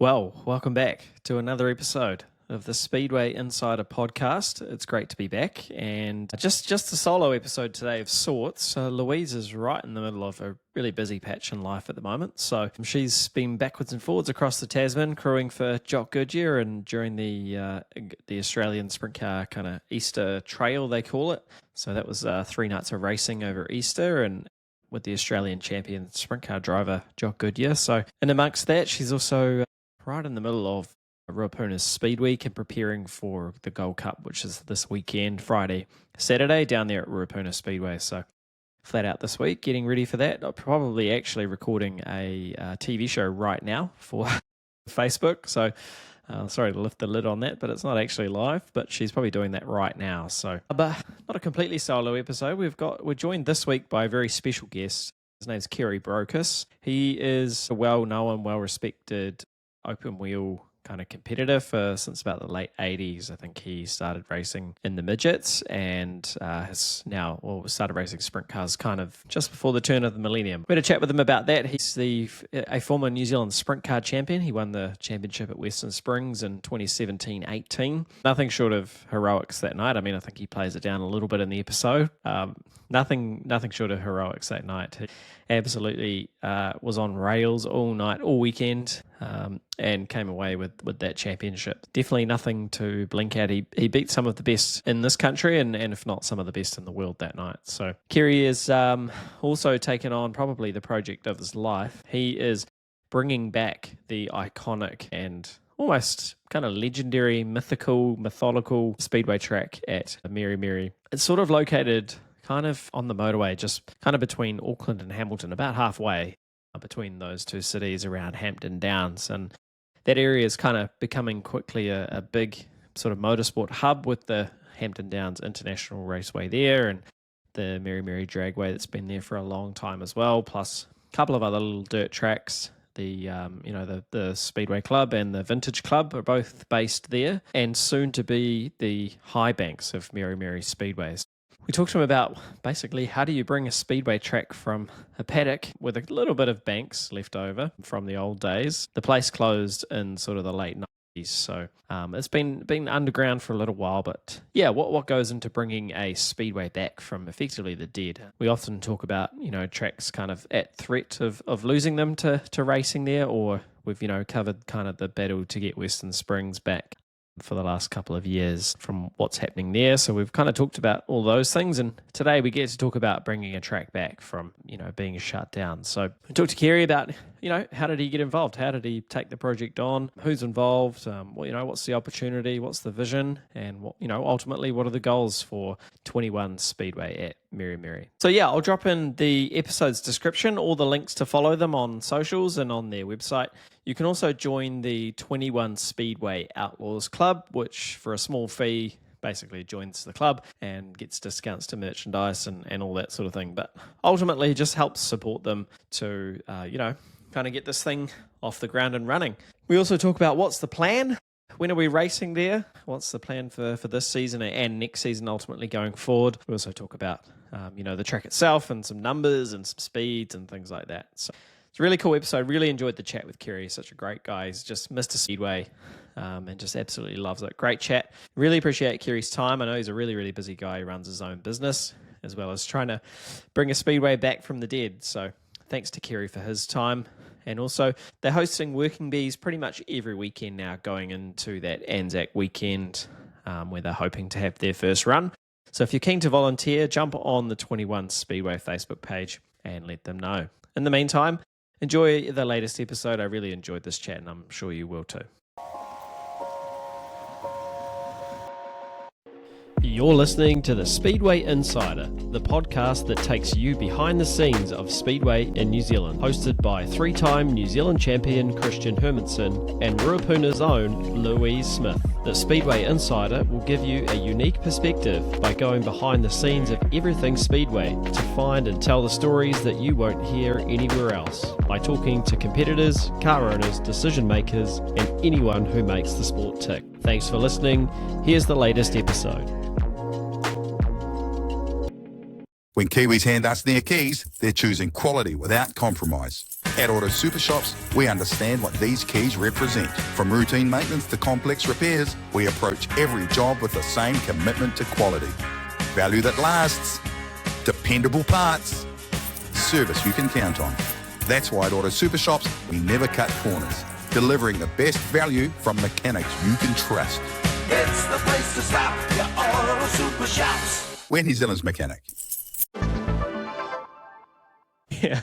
Well, welcome back to another episode of the Speedway Insider podcast. It's great to be back, and just a solo episode today of sorts. Louise is right in the middle of a really busy patch in life at the moment, so she's been backwards and forwards across the Tasman, crewing for Jock Goodyear, and during the Australian Sprintcar kind of Easter trail, they call it. So that was 3 nights of racing over Easter, and with the Australian champion sprint car driver Jock Goodyear. So, and amongst that, she's also right in the middle of Ruapuna's Speedway and preparing for the Gold Cup, which is this weekend, Friday, Saturday, down there at Meremere Speedway. So flat out this week, getting ready for that. I'm probably actually recording a TV show right now for Facebook. So sorry to lift the lid on that, but it's not actually live, but she's probably doing that right now. So, but not a completely solo episode. We're joined this week by a very special guest. His name's Kerry Brocas. He is a well-known, well-respected open wheel kind of competitor since about the late 80s. I think he started racing in the midgets and has now started racing sprint cars kind of just before the turn of the millennium. We had a chat with him about that. He's a former New Zealand sprint car champion. He won the championship at Western Springs in 2017-18. Nothing short of heroics that night. I mean, I think he plays it down a little bit in the episode. Nothing short of heroics that night. He absolutely was on rails all night, all weekend, and came away with that championship. Definitely nothing to blink at. He beat some of the best in this country and if not some of the best in the world that night. So Kerry is also taken on probably the project of his life. He is bringing back the iconic and almost kind of legendary, mythological speedway track at Meremere. It's sort of located kind of on the motorway, just kind of between Auckland and Hamilton, about halfway between those two cities around Hampton Downs. And that area is kind of becoming quickly a big sort of motorsport hub with the Hampton Downs International Raceway there and the Meremere Dragway that's been there for a long time as well, plus a couple of other little dirt tracks. The Speedway Club and the Vintage Club are both based there, and soon to be the high banks of Meremere Speedways. We talked to him about basically how do you bring a speedway track from a paddock with a little bit of banks left over from the old days. The place closed in sort of the late 90s, so it's been underground for a little while. But yeah, what goes into bringing a speedway back from effectively the dead? We often talk about tracks kind of at threat of losing them to racing there, or we've covered kind of the battle to get Western Springs back for the last couple of years from what's happening there. So we've kind of talked about all those things, and today we get to talk about bringing a track back from being shut down. So we talked to Kerry about how did he get involved, how did he take the project on, who's involved, what's the opportunity, what's the vision, and ultimately what are the goals for 21 Speedway at Meremere. So yeah, I'll drop in the episode's description all the links to follow them on socials and on their website. You can also join the 21 Speedway Outlaws Club, which for a small fee basically joins the club and gets discounts to merchandise and all that sort of thing. But ultimately just helps support them to, kind of get this thing off the ground and running. We also talk about what's the plan. When are we racing there? What's the plan for this season and next season ultimately going forward? We also talk about, the track itself and some numbers and some speeds and things like that. So it's a really cool episode. Really enjoyed the chat with Kerry. Such a great guy. He's just Mr. Speedway and just absolutely loves it. Great chat. Really appreciate Kerry's time. I know he's a really, really busy guy. He runs his own business as well as trying to bring a speedway back from the dead. So thanks to Kerry for his time. And also, they're hosting Working Bees pretty much every weekend now going into that Anzac weekend where they're hoping to have their first run. So if you're keen to volunteer, jump on the 21 Speedway Facebook page and let them know. In the meantime, enjoy the latest episode. I really enjoyed this chat and I'm sure you will too. You're listening to the Speedway Insider, the podcast that takes you behind the scenes of Speedway in New Zealand, hosted by 3-time New Zealand champion Christian Hermansen and Ruapuna's own Louise Smith. The Speedway Insider will give you a unique perspective by going behind the scenes of everything Speedway to find and tell the stories that you won't hear anywhere else, by talking to competitors, car owners, decision makers, and anyone who makes the sport tick. Thanks for listening. Here's the latest episode. When Kiwis hand us their keys, they're choosing quality without compromise. At Auto Super Shops, we understand what these keys represent. From routine maintenance to complex repairs, we approach every job with the same commitment to quality. Value that lasts, dependable parts, service you can count on. That's why at Auto Super Shops, we never cut corners, delivering the best value from mechanics you can trust. It's the place to stop, your Auto Super Shops. We're New Zealand's mechanic. Yeah.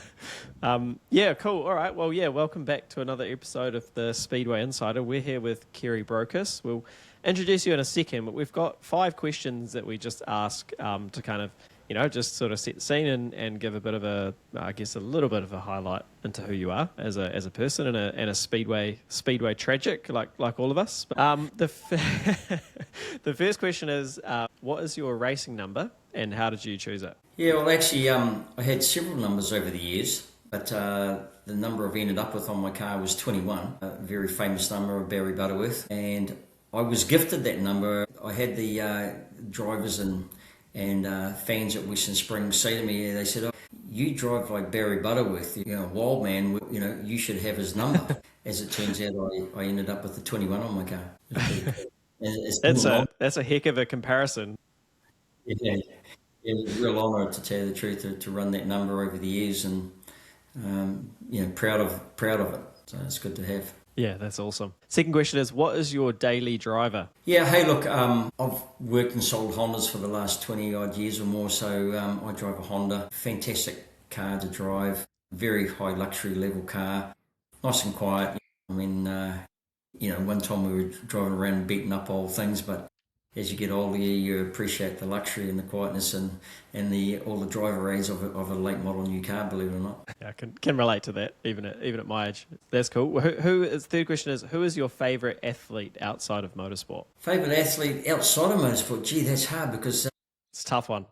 Yeah, cool. All right. Well, yeah, welcome back to another episode of the Speedway Insider. We're here with Kerry Brocas. We'll introduce you in a second, but we've got 5 questions that we just ask to kind of, just sort of set the scene and give a bit of a little bit of a highlight into who you are as a person and a speedway tragic like all of us. The first question is, what is your racing number and how did you choose it? Yeah, well, actually, I had several numbers over the years, but the number I've ended up with on my car was 21, a very famous number of Barry Butterworth, and I was gifted that number. I had the drivers and fans at Western Springs say to me, they said, "Oh, you drive like Barry Butterworth, wild man, you should have his number." As it turns out, I ended up with the 21 on my car. That's a heck of a comparison. Yeah. It was a real honour, to tell you the truth, to run that number over the years, and proud of it. So it's good to have. Yeah, that's awesome. Second question is, what is your daily driver? Yeah, hey, look, I've worked and sold Hondas for the last 20 odd years or more, so I drive a Honda. Fantastic car to drive, very high luxury level car, nice and quiet. I mean, one time we were driving around and beating up old things, but as you get older, you appreciate the luxury and the quietness and all the driver aids of a late model new car, believe it or not. Yeah, I can relate to that, even at my age. That's cool. Third question is, who is your favourite athlete outside of motorsport? Favourite athlete outside of motorsport? Gee, that's hard because... it's a tough one.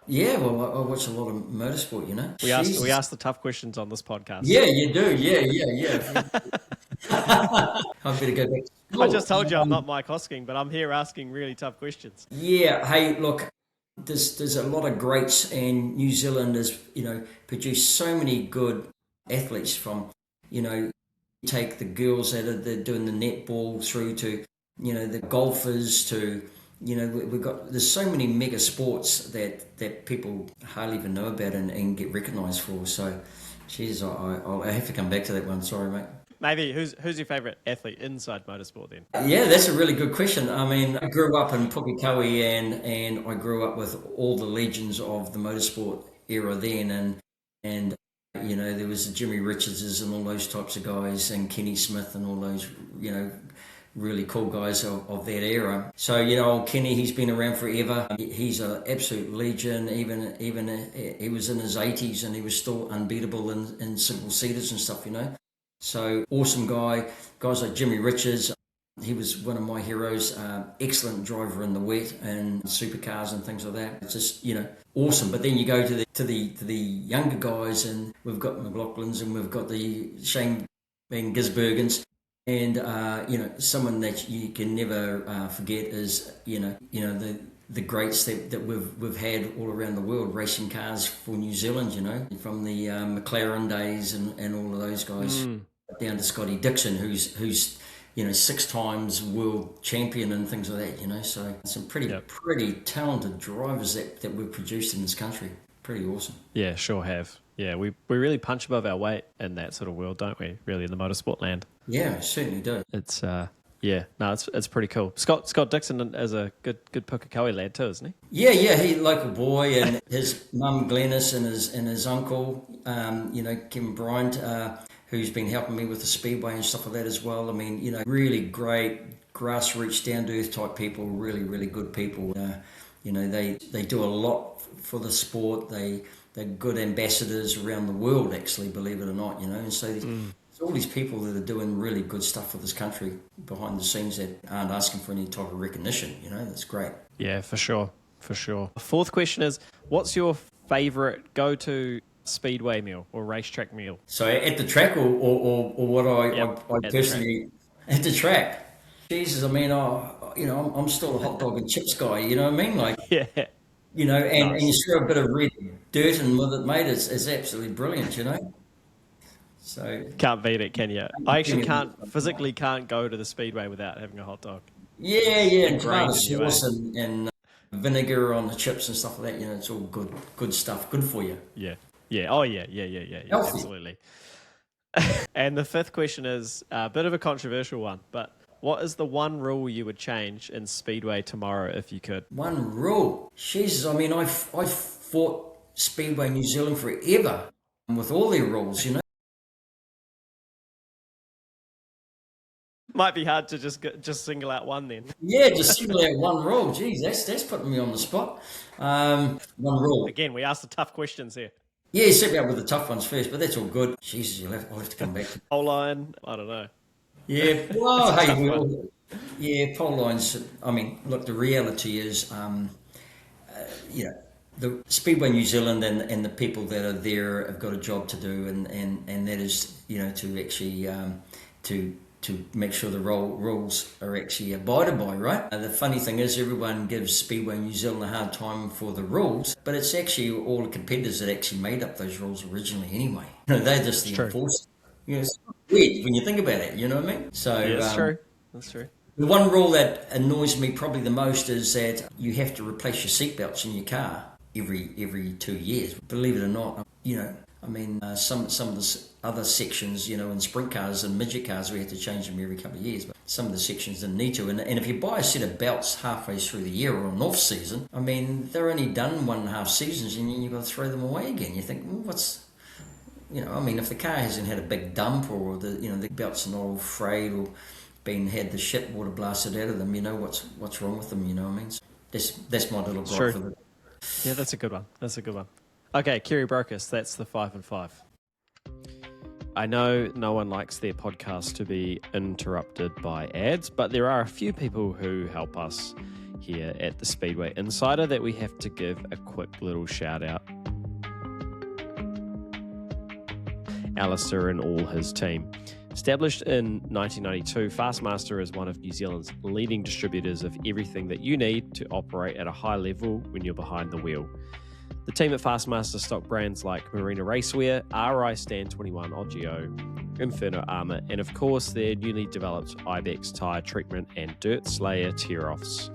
Yeah, well, I watch a lot of motorsport, We ask the tough questions on this podcast. Yeah, you do. Yeah. I better go back to school. I just told you I'm not Mike Hosking, but I'm here asking really tough questions. Yeah, hey, look, there's a lot of greats, and New Zealand has, produced so many good athletes from, take the girls that are doing the netball through to, the golfers to... there's so many mega sports that people hardly even know about and get recognised for. So, geez, I have to come back to that one. Sorry, mate. Maybe who's your favourite athlete inside motorsport then? Yeah, that's a really good question. I mean, I grew up in Pukekohe and I grew up with all the legends of the motorsport era then, and there was the Jimmy Richardses and all those types of guys, and Kenny Smith and all those really cool guys of that era. So, old Kenny, he's been around forever. He's an absolute legend. Even he was in his 80s and he was still unbeatable in single seaters and stuff, So, awesome guy. Guys like Jimmy Richards, he was one of my heroes. Excellent driver in the wet and supercars and things like that. It's just, awesome. But then you go to the younger guys, and we've got McLaughlin's and we've got the Shane Van Gisbergens. And, someone that you can never forget is, the greats that we've had all around the world, racing cars for New Zealand, from the McLaren days and all of those guys, down to Scotty Dixon, who's 6 times world champion and things like that, So some pretty talented drivers that we've produced in this country. Pretty awesome. Yeah, sure have. Yeah, we really punch above our weight in that sort of world, don't we? Really, in the motorsport land. Yeah, certainly do. It's it's pretty cool. Scott Dixon is a good Pukekohe lad too, isn't he? Yeah, he local boy, and his mum Glenys and his uncle, Kevin Bryant, who's been helping me with the speedway and stuff like that as well. I mean, really great grassroots, down to earth type people, really really good people. They do a lot for the sport. They're good ambassadors around the world, actually, believe it or not, and so there's all these people that are doing really good stuff for this country behind the scenes that aren't asking for any type of recognition, that's great. Yeah, for sure. Fourth question is, what's your favourite go-to speedway meal or racetrack meal? So at the track or what I personally... At the track? Jesus, I mean, I'm still a hot dog and chips guy, you know what I mean? Like, yeah. And you throw a bit of red dirt in with it, mate, it's absolutely brilliant, So Can't beat it, can you? I actually physically can't go to the Speedway without having a hot dog. Yeah, and tomato Ingrained in you, eh? sauce and vinegar on the chips and stuff like that. It's all good stuff, good for you. Yeah. Yeah. Oh, yeah. Healthy. Absolutely. And the fifth question is a bit of a controversial one, but what is the one rule you would change in Speedway tomorrow if you could? One rule. Jesus, I mean, I've fought Speedway New Zealand forever with all their rules. Might be hard to just single out one then. Yeah, just single out one rule. Geez, that's putting me on the spot. One rule. Again, we asked the tough questions here. Yeah, set me up with the tough ones first, but that's all good. Jesus, I'll have to come back. Pole line, I don't know. Yeah, well, hey, pole lines. I mean, look, the reality is, the Speedway New Zealand and the people that are there have got a job to do, and that is, to actually to make sure the rules are actually abided by, right? The funny thing is everyone gives Speedway New Zealand a hard time for the rules, but it's actually all the competitors that actually made up those rules originally anyway. They're just the enforcers. It's weird when you think about it, you know what I mean? So yeah, that's true. The one rule that annoys me probably the most is that you have to replace your seatbelts in your car every 2 years. Believe it or not, some of the other sections, in sprint cars and midget cars, we had to change them every couple of years, but some of the sections didn't need to. And if you buy a set of belts halfway through the year or an off season, they're only done 1.5 seasons, and then you've got to throw them away again. You think, well, if the car hasn't had a big dump or the belts are not all frayed or had the shit water blasted out of them, what's wrong with them, So that's my little gripe for it. Yeah, that's a good one. Okay, Kerry Brocas, that's the 5 and 5. I know no one likes their podcast to be interrupted by ads, but there are a few people who help us here at the Speedway Insider that we have to give a quick little shout out. Alistair and all his team. Established in 1992, Fastmaster is one of New Zealand's leading distributors of everything that you need to operate at a high level when you're behind the wheel. The team at Fastmaster stock brands like Meremere Racewear, RI Stand 21 Ogio, Inferno Armour, and of course their newly developed Ibex tyre treatment and Dirt Slayer tear-offs.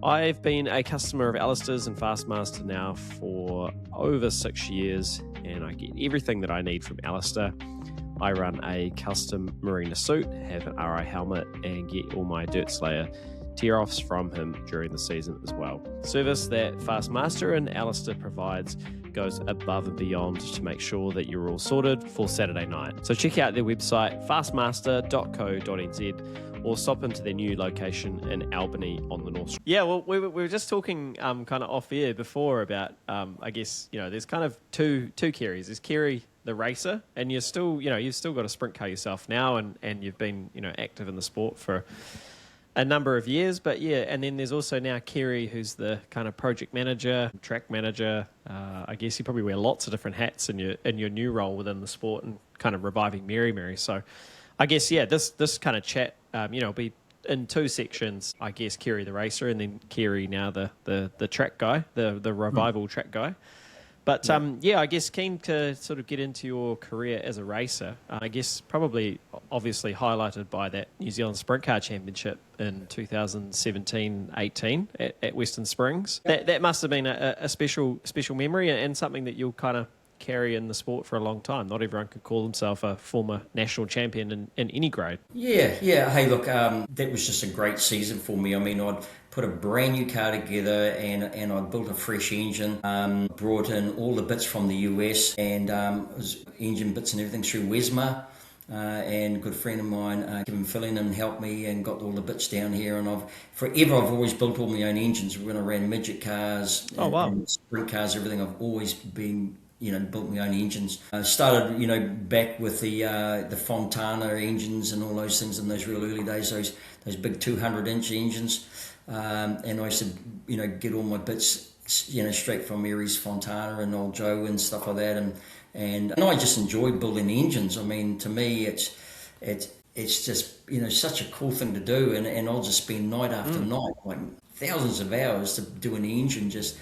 I've been a customer of Alistair's and Fastmaster now for over 6 years, and I get everything that I need from Alistair. I run a custom marina suit, have an RI helmet, and get all my Dirt Slayer tear-offs from him during the season as well. Service that Fastmaster and Alistair provides goes above and beyond to make sure that you're all sorted for Saturday night. So check out their website, fastmaster.co.nz, or stop into their new location in Albany on the North Shore. Yeah, well, we were just talking kind of off air before about, I guess, there's kind of two Kerrys. There's Kerry the racer, and you've still got a sprint car yourself now, and you've been, active in the sport for a number of years, but yeah, and then there's also now Kerry, who's the kind of project manager, track manager. I guess you probably wear lots of different hats in your new role within the sport and kind of reviving Meremere. So I guess, yeah, this kind of chat, will be in two sections. I guess Kerry the racer, and then Kerry now the track guy, the revival track guy. But I guess keen to sort of get into your career as a racer. I guess probably obviously highlighted by that New Zealand Sprintcar Championship in 2017-18 at Western Springs. That must have been a special memory and something that you'll kind of carry in the sport for a long time. Not everyone could call himself a former national champion in any grade. Yeah. Hey, look, that was just a great season for me. I'd put a brand new car together and I built a fresh engine, brought in all the bits from the US and it was engine bits and everything through Wesma. And a good friend of mine, Kevin Fillingham, helped me and got all the bits down here. And I've always built all my own engines. When I ran midget cars, and sprint cars, everything, I've always been, built my own engines. I started, back with the Fontana engines and all those things in those real early days, those big 200-inch engines. And I used to, get all my bits, straight from Mary's Fontana and Old Joe and stuff like that. And I just enjoyed building engines. I mean, to me, it's it's just, such a cool thing to do. And I'll just spend night after night, like thousands of hours to do an engine just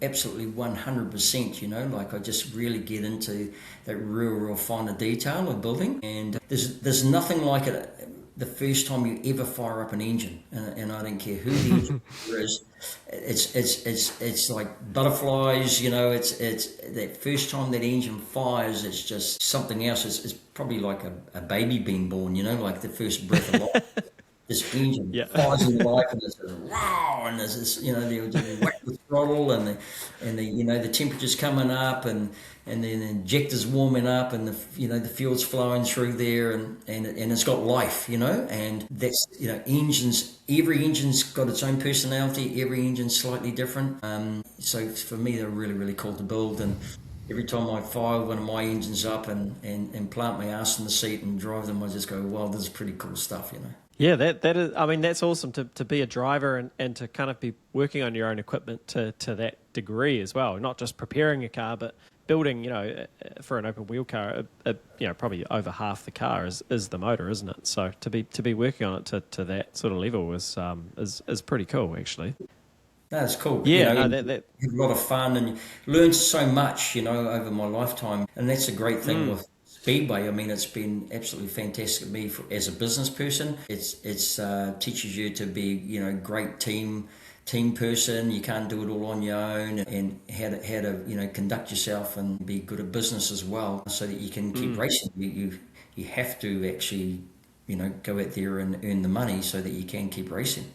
absolutely 100%, like I just really get into that real finer detail of building. And there's nothing like it the first time you ever fire up an engine, and I don't care who the engine is. It's like butterflies, it's that first time that engine fires, it's just something else. It's probably like a baby being born, like the first breath of life. This engine fires in the life, and it's just wow, and there's this, they whack the throttle, and the temperature's coming up, and then the injector's warming up, and the fuel's flowing through there, and it's got life, and that's engines. Every engine's got its own personality. Every engine's slightly different. So for me, they're really cool to build, and every time I fire one of my engines up and plant my ass in the seat and drive them, I just go, wow, this is pretty cool stuff, Yeah, that is. I mean, that's awesome to be a driver and to kind of be working on your own equipment to that degree as well. Not just preparing a car, but building. For an open wheel car, probably over half the car is the motor, isn't it? So to be working on it to that sort of level is pretty cool, actually. That's cool. Yeah, you have a lot of fun and you learn so much, over my lifetime, and that's a great thing with Speedway. I mean, it's been absolutely fantastic to me as a business person. It's teaches you to be, great team person. You can't do it all on your own, and how to conduct yourself and be good at business as well, so that you can keep racing. You have to actually, go out there and earn the money so that you can keep racing.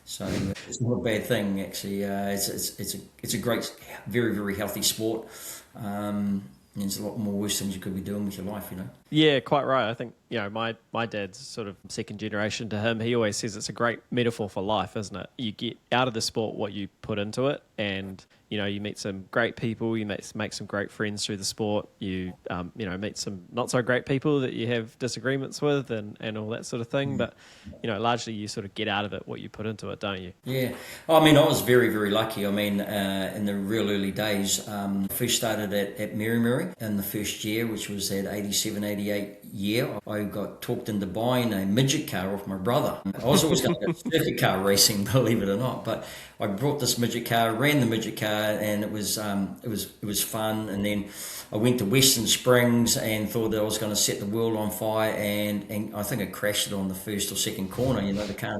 So it's not a bad thing, actually. It's a great, very, very healthy sport. There's a lot more worse things you could be doing with your life, Yeah, quite right. I think, my dad's sort of second generation to him. He always says it's a great metaphor for life, isn't it? You get out of the sport what you put into it, and, you meet some great people, you make some great friends through the sport, you meet some not so great people that you have disagreements with and all that sort of thing. But, largely you sort of get out of it what you put into it, don't you? Yeah. I mean, I was very, very lucky. I mean, in the real early days, I first started at Meremere in the first year, which was that 87, 88 year. I got talked into buying a midget car off my brother. I was always going to go circuit car racing, believe it or not, but I brought this midget car, ran the midget car, and it was fun. And then I went to Western Springs and thought that I was going to set the world on fire, and I think I crashed it on the first or second corner. The car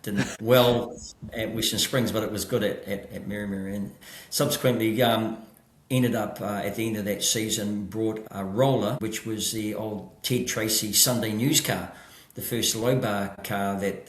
didn't well at Western Springs, but it was good at Meremere. And subsequently ended up at the end of that season brought a roller, which was the old Ted Tracy Sunday News car. The first low bar car that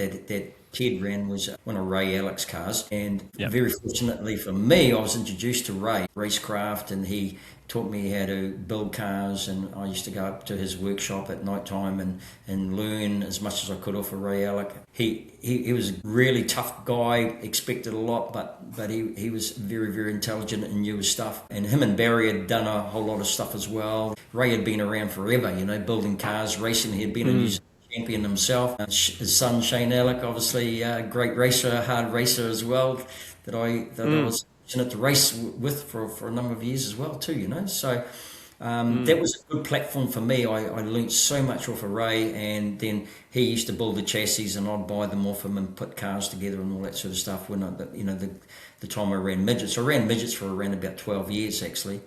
Ted ran was one of Ray Alex's cars, and very fortunately for me, I was introduced to Ray racecraft, and he taught me how to build cars, and I used to go up to his workshop at night time and learn as much as I could off of Ray Alec. He was a really tough guy, expected a lot, but he was very, very intelligent and knew his stuff. And him and Barry had done a whole lot of stuff as well. Ray had been around forever, building cars, racing. He had been a New Zealand champion himself. His son Shane Alec, obviously a great racer, hard racer as well, that I was fortunate to race with for a number of years as well too, So that was a good platform for me. I learnt so much off of Ray, and then he used to build the chassis and I'd buy them off him and put cars together and all that sort of stuff when the time I ran midgets. I ran midgets for around about 12 years actually.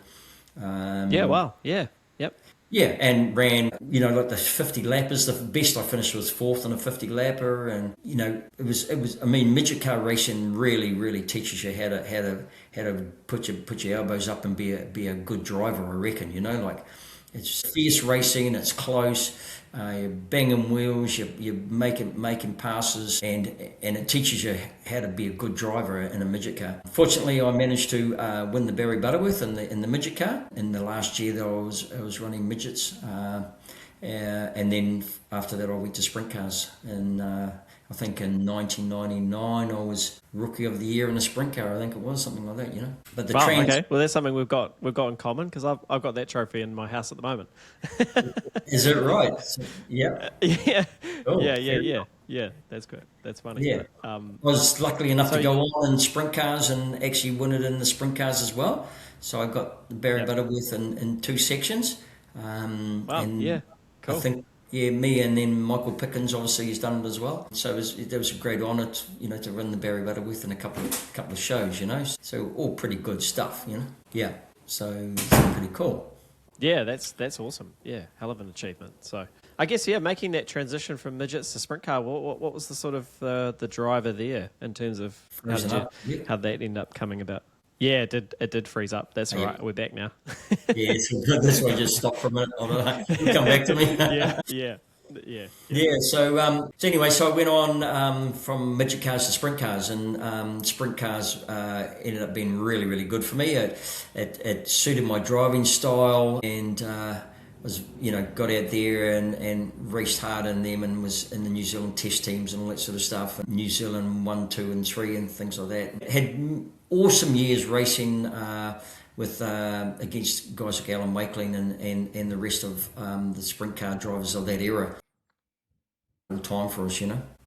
Wow. Yeah. Yep. Yeah, and ran, like the 50 lappers. The best I finished was fourth on a 50 lapper, and it was. I mean, midget car racing really, really teaches you how to put your elbows up and be a good driver. I reckon. Like it's fierce racing. It's close. You're banging wheels. You're making passes, and it teaches you how to be a good driver in a midget car. Fortunately, I managed to win the Barry Butterworth in the midget car in the last year that I was running midgets, and then after that I went to sprint cars, and I think in 1999 I was Rookie of the Year in a sprint car. I think it was something like that, But okay. Well, that's something we've got in common, because I've got that trophy in my house at the moment. Is it right? Yeah. Yeah. Cool. Yeah. That's good. That's funny. Yeah. I was lucky enough to go on in sprint cars and actually win it in the sprint cars as well. So I got the Barry Butterworth in two sections. Wow. Yeah. Cool. Yeah, me and then Michael Pickens, obviously, he's done it as well. So it was a great honour, to run the Barry Butterworth in a couple of shows, So all pretty good stuff, Yeah, so it's pretty cool. Yeah, that's awesome. Yeah, hell of an achievement. So I guess, making that transition from midgets to sprint car, what was the sort of the driver there in terms of how that ended up coming about? Yeah, it did freeze up. That's all right. We're back now. Yeah, so that's why I just stopped for a minute. You come back to me. Yeah. So anyway, so I went on from midget cars to sprint cars, and sprint cars ended up being really, really good for me. It suited my driving style, and was got out there and raced hard in them, and was in the New Zealand test teams and all that sort of stuff. And New Zealand 1, 2, and 3 and things like that. Had awesome years racing with against guys like Alan Wakeling and the rest of the sprint car drivers of that era. All time for us,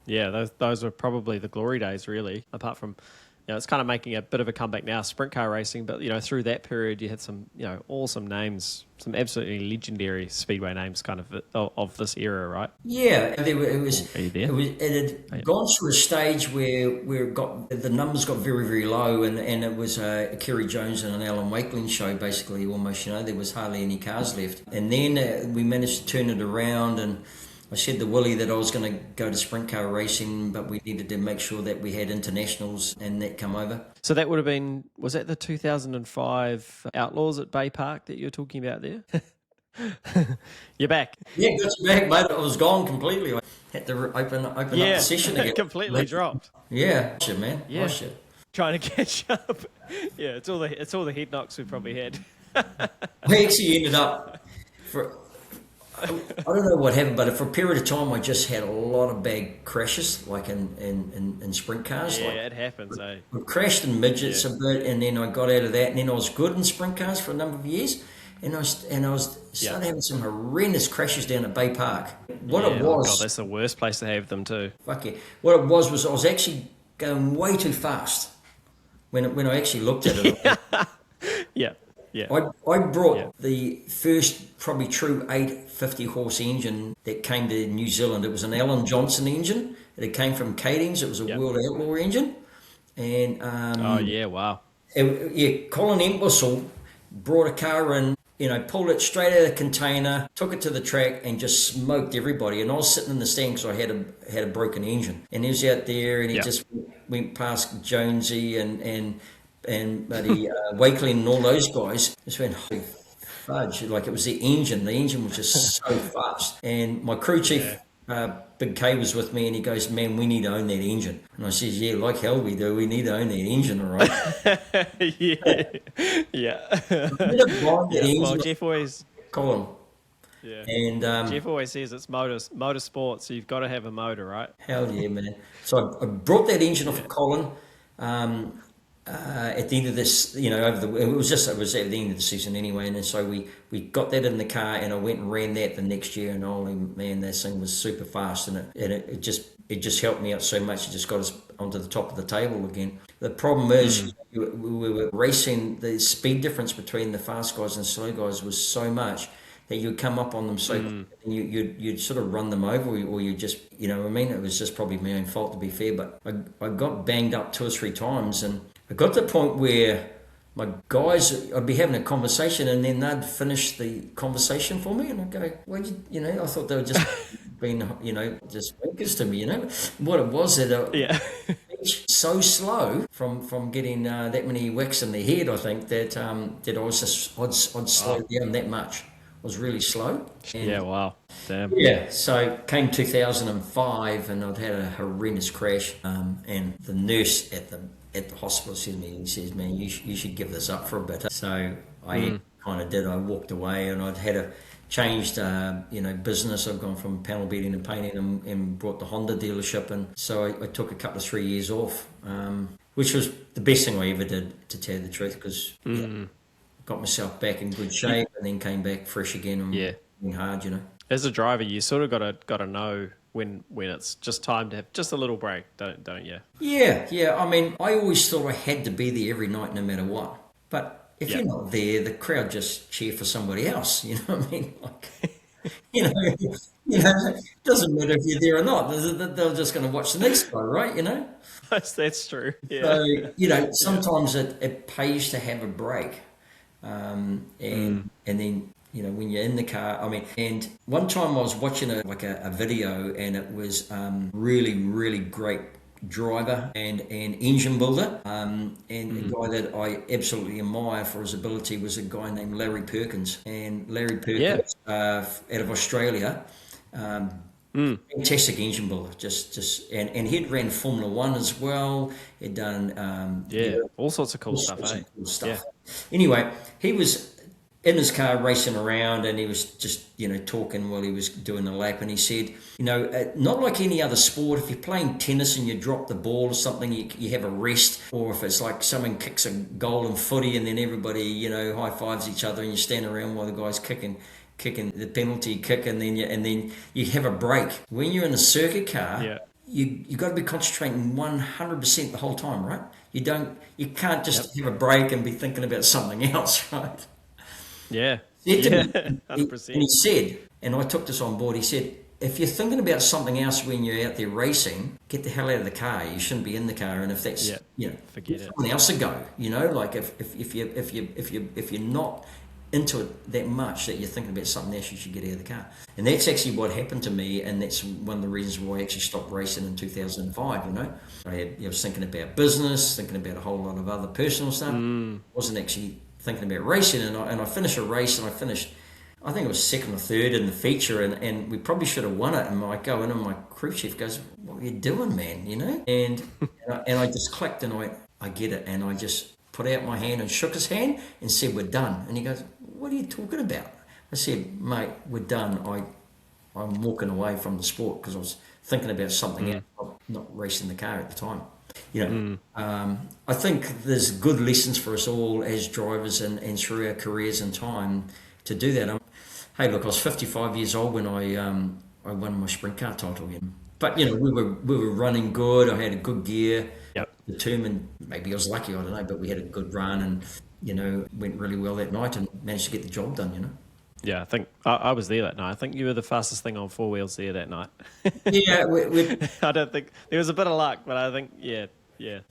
Yeah, those were probably the glory days, really. Apart from, it's kind of making a bit of a comeback now, sprint car racing. But through that period, you had some, awesome names, some absolutely legendary speedway names, kind of this era, right? Yeah, it was. Are you there? It had gone through a stage where the numbers got very, very low, and it was a Kerry Jones and an Alan Wakeling show, basically, almost. There was hardly any cars left, and then we managed to turn it around. And I said to Willie that I was going to go to sprint car racing, but we needed to make sure that we had internationals and that come over. So that would have been, was that the 2005 Outlaws at Bay Park that you were talking about there? You're back. Yeah, got you back, mate. I was gone completely. I had to open up the session again. Completely dropped. Yeah, shit, man. Yeah, shit. Trying to catch up. Yeah, it's all the head knocks we probably had. We actually ended up I don't know what happened, but for a period of time, I just had a lot of bad crashes, like in sprint cars. Yeah, it happens, eh? I crashed in midgets a bit, and then I got out of that, and then I was good in sprint cars for a number of years, and I was started having some horrendous crashes down at Bay Park. What it was... God, that's the worst place to have them too. Fuck yeah. What it was I was actually going way too fast when I actually looked at it. Yeah. Yeah. I brought the first probably true 850 horse engine that came to New Zealand. It was an Alan Johnson engine. It came from Kadings. It was a World Outlaw engine. And wow. Colin Entwistle brought a car in, pulled it straight out of the container, took it to the track, and just smoked everybody. And I was sitting in the stand because I had a broken engine. And he was out there, and he just went past Jonesy and buddy Wakeling and all those guys. Just went, holy fudge, like it was the engine. The engine was just so fast. And my crew chief, Big K, was with me, and he goes, man, we need to own that engine. And I says, yeah, like hell we do. We need to own that engine, all right? Well, Jeff always... Colin. Yeah. And Jeff always says it's motorsport, so you've got to have a motor, right? Hell yeah, man. So I brought that engine off of Colin. At the end of this, it was at the end of the season anyway, and so we got that in the car, and I went and ran that the next year, and holy man, that thing was super fast, and it just helped me out so much. It just got us onto the top of the table again. The problem is we were racing. The speed difference between the fast guys and slow guys was so much that you'd come up on them and you'd sort of run them over, or you just, it was just probably my own fault, to be fair, but I got banged up 2 or 3 times, and I got to the point where my guys, I'd be having a conversation, and then they'd finish the conversation for me, and I'd go, why'd you, I thought they were just being, just winkers to me, What it was that so slow from getting that many whacks in the head, I think, that I was just, I'd slowed down that much. I was really slow. And wow. Damn. Yeah, so came 2005, and I'd had a horrendous crash, and the nurse at the hospital said to me, he says, man, you should give this up for a bit. So I kind of did. I walked away, and I'd had a changed, business. I've gone from panel beating and painting and brought the Honda dealership, and so I took a couple of 3 years off, which was the best thing I ever did, to tell you the truth, because got myself back in good shape, and then came back fresh again and working hard, As a driver, you sort of got to know when it's just time to have just a little break, don't you? Yeah. I mean, I always thought I had to be there every night, no matter what. But if you're not there, the crowd just cheer for somebody else. You know what I mean? you know, it doesn't matter if you're there or not. They're just going to watch the next guy, right? That's true. Yeah. So, Yeah. sometimes it pays to have a break. And then, when you're in the car, and one time I was watching a video, and it was really, really great driver and engine builder, and a guy that I absolutely admire for his ability was a guy named Larry Perkins. And Larry Yeah. Perkins, out of Australia, fantastic engine builder, and he'd ran Formula One as well. He'd done Yeah. All sorts of cool all stuff, sorts eh? of cool Yeah. stuff. Anyway, he was in his car racing around, and he was just talking while he was doing the lap, and he said, not like any other sport, if you're playing tennis and you drop the ball or something, you have a rest, or if it's like someone kicks a goal in footy and then everybody high fives each other and you stand around while the guy's kicking the penalty kick, and then you have a break. When you're in a circuit car, Yeah. you got to be concentrating 100% the whole time, right? You can't just have a break and be thinking about something else, right? Yeah. Said to Yeah. me, and 100%. he said, and I took this on board, he said, if you're thinking about something else when you're out there racing, get the hell out of the car. You shouldn't be in the car. And if that's Forget it. someone else a go, like if you're not into it that much that you're thinking about something else, you should get out of the car. And that's actually what happened to me, and that's one of the reasons why I actually stopped racing in 2005. I was thinking about business, thinking about a whole lot of other personal stuff. Wasn't actually thinking about racing, and I finished a race, and I think it was second or third in the feature, and we probably should have won it. And I go in, and my crew chief goes, "What are you doing, man?" And I just clicked, and I get it, and I just put out my hand and shook his hand and said, "We're done." And he goes, "What are you talking about?" I said, "Mate, we're done. I'm walking away from the sport because I was thinking about something else, not racing the car at the time." I think there's good lessons for us all as drivers and through our careers and time to do that. Hey, look, I was 55 years old when I won my sprint car title. But we were running good. I had a good gear. Yep. Determined. Maybe I was lucky. I don't know. But we had a good run, and went really well that night, and managed to get the job done. Yeah, I think I was there that night. I think you were the fastest thing on four wheels there that night. Yeah, I don't think there was a bit of luck, but I think yeah.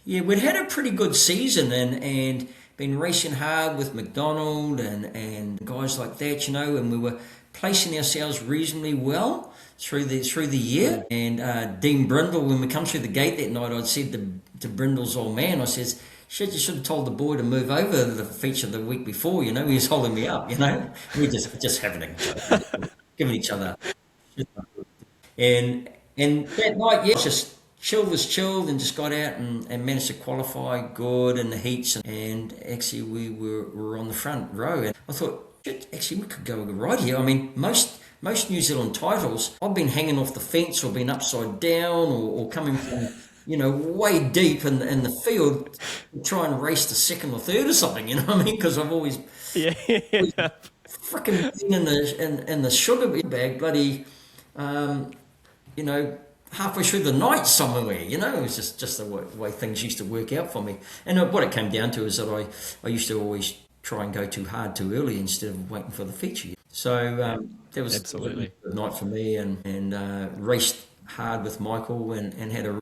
we'd had a pretty good season, and been racing hard with McDonald and guys like that, and we were placing ourselves reasonably well through the year. And Dean Brindle, when we come through the gate that night, I'd said to Brindle's old man, I says, "Shit, you should have told the boy to move over the feature the week before." He was holding me up. We just having a joke, giving each other. And that night, just chilled and just got out and managed to qualify good in the heats, and actually we were on the front row, and I thought, shit, actually we could go right here. Most New Zealand titles, I've been hanging off the fence or been upside down or coming from way deep in the field to try and race to second or third or something, because I've always Yeah. freaking been in the sugar bag bloody halfway through the night somewhere. It was just the way things used to work out for me. And what it came down to is that I used to always try and go too hard too early instead of waiting for the feature. So that was Absolutely a good night for me, and raced hard with Michael and had a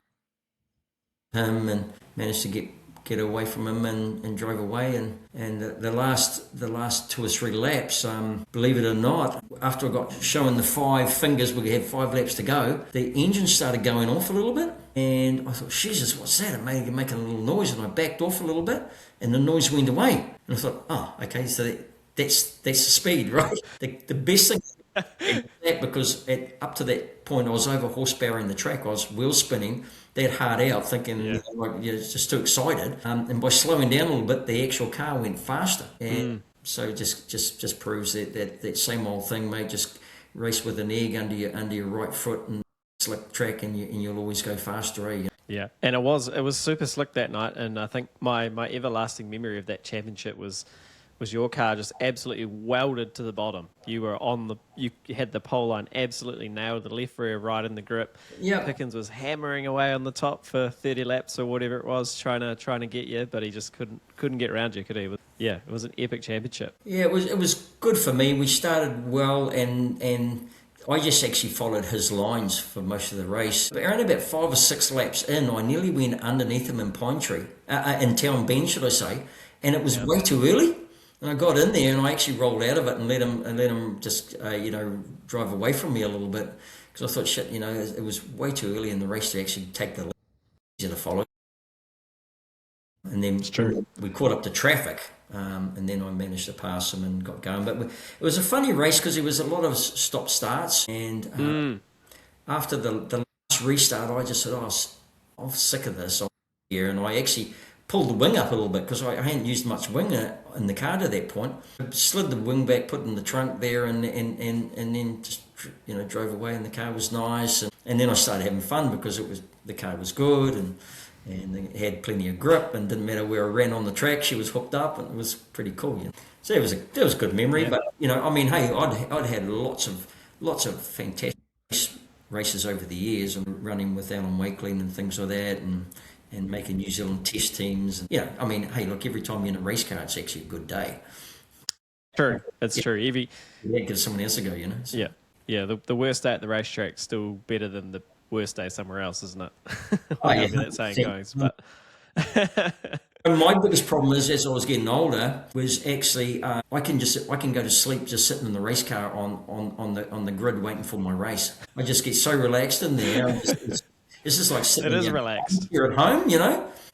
him and managed to get away from him and drove away, and the last 2 or 3 laps, believe it or not, after I got shown the 5 fingers, we had 5 laps to go, the engine started going off a little bit, and I thought, Jesus, what's that? It making a little noise, and I backed off a little bit, and the noise went away, and I thought, oh, okay, so that's the speed, right? The best thing that, because up to that point I was over horsepowering the track, I was wheel spinning that hard out, thinking it's just too excited, and by slowing down a little bit, the actual car went faster, and so just proves that same old thing, mate. Just race with an egg under your right foot and slick track, and you'll always go faster, eh? Yeah, and it was super slick that night, and I think my everlasting memory of that championship was your car just absolutely welded to the bottom. You were you had the pole line absolutely nailed, the left rear right in the grip. Yeah. Pickens was hammering away on the top for 30 laps or whatever it was, trying to get you, but he just couldn't get around you, could he? Yeah, it was an epic championship. Yeah, it was good for me. We started well, and I just actually followed his lines for most of the race. But around about 5 or 6 laps in, I nearly went underneath him in Pine Tree, in Town Bend, should I say? And it was way too early. And I got in there, and I actually rolled out of it and let him just drive away from me a little bit, because I thought, shit, it was way too early in the race to actually take the lead to follow. And then we caught up to traffic, and then I managed to pass him and got going. But it was a funny race because there was a lot of stop starts, and after the last restart, I just said, I'm sick of this. I'm here, and I actually pulled the wing up a little bit because I hadn't used much wing in the car to that point. I slid the wing back, put it in the trunk there, and then just drove away, and the car was nice. And then I started having fun because the car was good, and it had plenty of grip, and didn't matter where I ran on the track, she was hooked up, and it was pretty cool. So it was a good memory. Yeah. But hey, I'd had lots of fantastic races over the years, and running with Alan Wakeling and things like that, and making New Zealand test teams. And, hey, look, every time you're in a race car, it's actually a good day. True, it's true. Give someone else a go, So. Yeah. The worst day at the racetrack's still better than the worst day somewhere else, isn't it? That saying goes. But my biggest problem is, as I was getting older, was actually I can go to sleep just sitting in the race car on the grid waiting for my race. I just get so relaxed in there. It's just like sitting. It is relaxed. You're at home,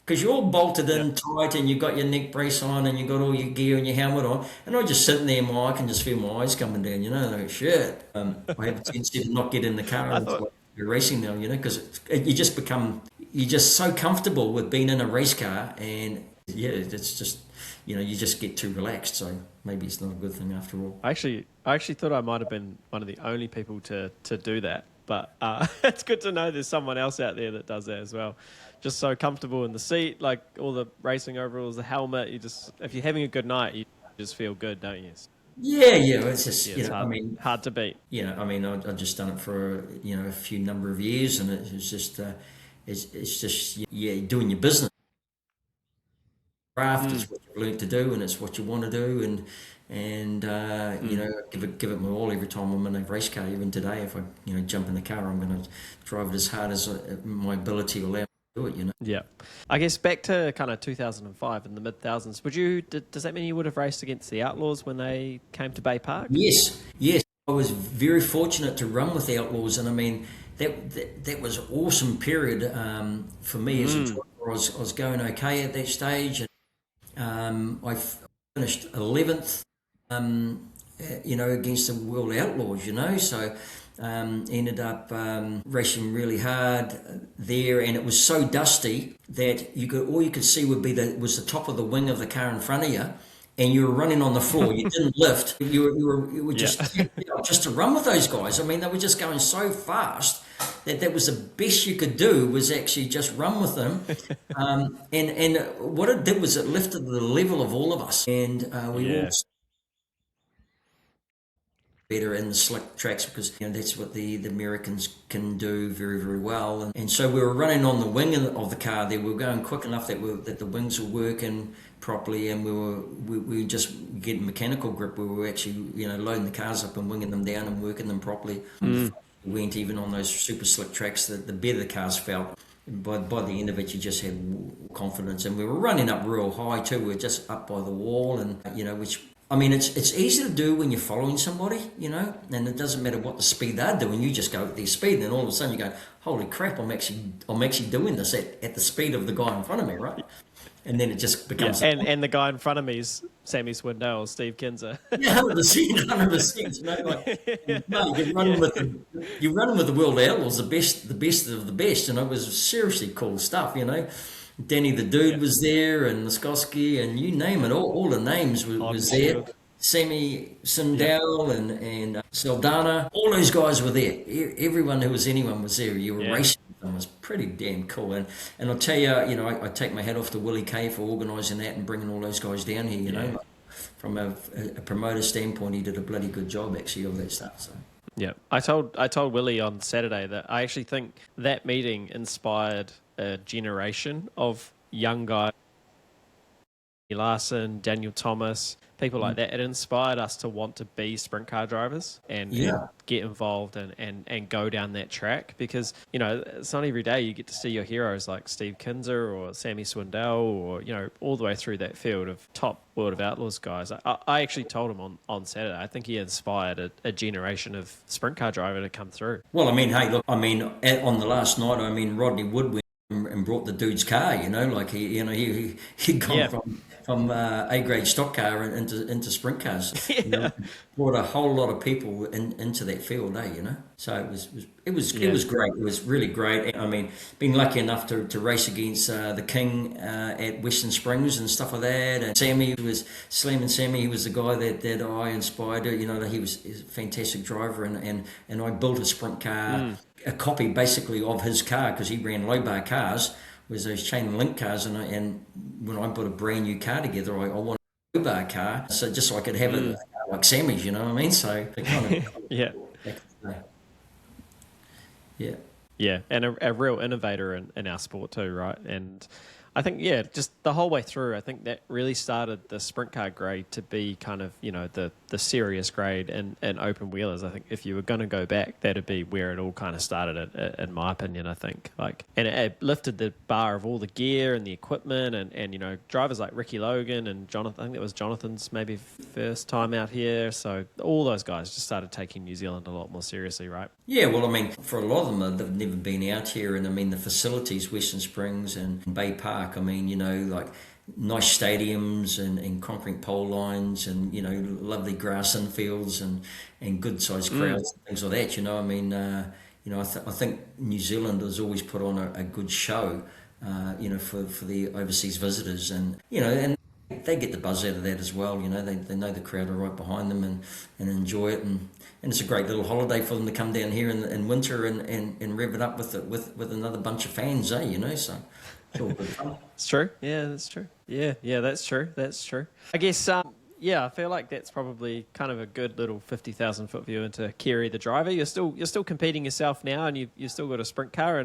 because you're all bolted in tight, and you've got your neck brace on, and you've got all your gear and your helmet on, and I'm just sitting there, I can just feel my eyes coming down, like, shit. I have a tendency to not get in the car until you're racing now, because you're just so comfortable with being in a race car, and it's just, you just get too relaxed, so maybe it's not a good thing after all. I actually thought I might have been one of the only people to do that. But it's good to know there's someone else out there that does that as well. Just so comfortable in the seat, like all the racing overalls, the helmet. If you're having a good night, you just feel good, don't you? Yeah. It's just it's hard to beat. I've just done it for a few number of years, and it's just doing your business. Craft is what you've learned to do, and it's what you want to do, and give it my all every time I'm in a race car. Even today, if I jump in the car, I'm going to drive it as hard as my ability will allow me to do it. Yeah, I guess back to kind of 2005 in the mid-thousands. Does that mean you would have raced against the Outlaws when they came to Bay Park? Yes. I was very fortunate to run with the Outlaws, and that was an awesome period for me as a driver. I was going okay at that stage, and I finished 11th. Against the World Outlaws, so ended up racing really hard there, and it was so dusty that all you could see was the top of the wing of the car in front of you, and you were running on the floor. You didn't lift. You were just just to run with those guys. They were just going so fast that was the best you could do, was actually just run with them. And what it did was it lifted the level of all of us, and we all better in the slick tracks, because that's what the Americans can do very, very well. And so we were running on the wing of the car there. We were going quick enough that the wings were working properly, and we were just getting mechanical grip. We were actually loading the cars up and winging them down and working them properly. We weren't even on those super slick tracks. The better the cars felt. By the end of it, you just had confidence, and we were running up real high too. We were just up by the wall, and which. It's easy to do when you're following somebody, and it doesn't matter what the speed they're doing. You just go at their speed, and then all of a sudden you go, "Holy crap! I'm actually doing this at the speed of the guy in front of me, right?" And then it just becomes. And the guy in front of me is Sammy Swindell or Steve Kinzer. Yeah, 100%. You're running with the World Outlaws, the best of the best, and it was seriously cool stuff, Danny the Dude was there, and Muskowski, and you name it, all the names was there. Sammy Sindel and Saldana, all those guys were there. Anyone was there. You were racing with them. It was pretty damn cool. And I'll tell you, I take my hat off to Willie Kay for organising that and bringing all those guys down here, From a promoter standpoint, he did a bloody good job, actually, of that stuff. So. Yeah, I told Willie on Saturday that I actually think that meeting inspired a generation of young guys Larson, Daniel Thomas, people like that. It inspired us to want to be sprint car drivers and get involved and go down that track, because, you know, it's not every day you get to see your heroes like Steve Kinzer or Sammy Swindell, or, you know, all the way through that field of top World of Outlaws guys. I actually told him on Saturday, I think he inspired a generation of sprint car driver to come through. Well, I mean, hey, look, I mean, on the last night, I mean, Rodney Wood went and brought the dude's car, you know, like he'd gone from A-grade stock car into sprint cars. You know, brought a whole lot of people into that field, you know. So it was great. It was really great. I mean, being lucky enough to race against the King at Western Springs and stuff like that. And Sammy was Slam, Sammy. He was the guy that I inspired. You know, he was a fantastic driver, and I built a sprint car, a copy basically of his car, because he ran low bar cars, was those chain link cars, and when I put a brand new car together, I wanted a low bar car, so just so I could have it like Sammy's, you know what I mean? So it kind of yeah, and a real innovator in our sport too, right? And I think, just the whole way through, I think that really started the sprint car grade to be kind of, you know, the serious grade in open wheelers. I think if you were going to go back, that'd be where it all kind of started, in my opinion, I think. Like, and it lifted the bar of all the gear and the equipment, and you know, drivers like Ricky Logan and Jonathan, I think that was Jonathan's maybe first time out here. So all those guys just started taking New Zealand a lot more seriously, right? Yeah, well, I mean, for a lot of them, they've never been out here, and I mean, the facilities, Western Springs and Bay Park, I mean, you know, like nice stadiums and concrete pole lines, and, you know, lovely grass infields and good sized crowds and things like that. You know, I mean, you know, I think New Zealand has always put on a good show, you know, for the overseas visitors, and, you know, and they get the buzz out of that as well. You know, they know the crowd are right behind them and enjoy it, and it's a great little holiday for them to come down here in winter and rev it up with another bunch of fans, you know, so it's all good fun. It's true. Yeah, that's true. Yeah, that's true. That's true. I guess, I feel like that's probably kind of a good little 50,000 foot view into Kerry the driver. You're still competing yourself now, and you've still got a sprint car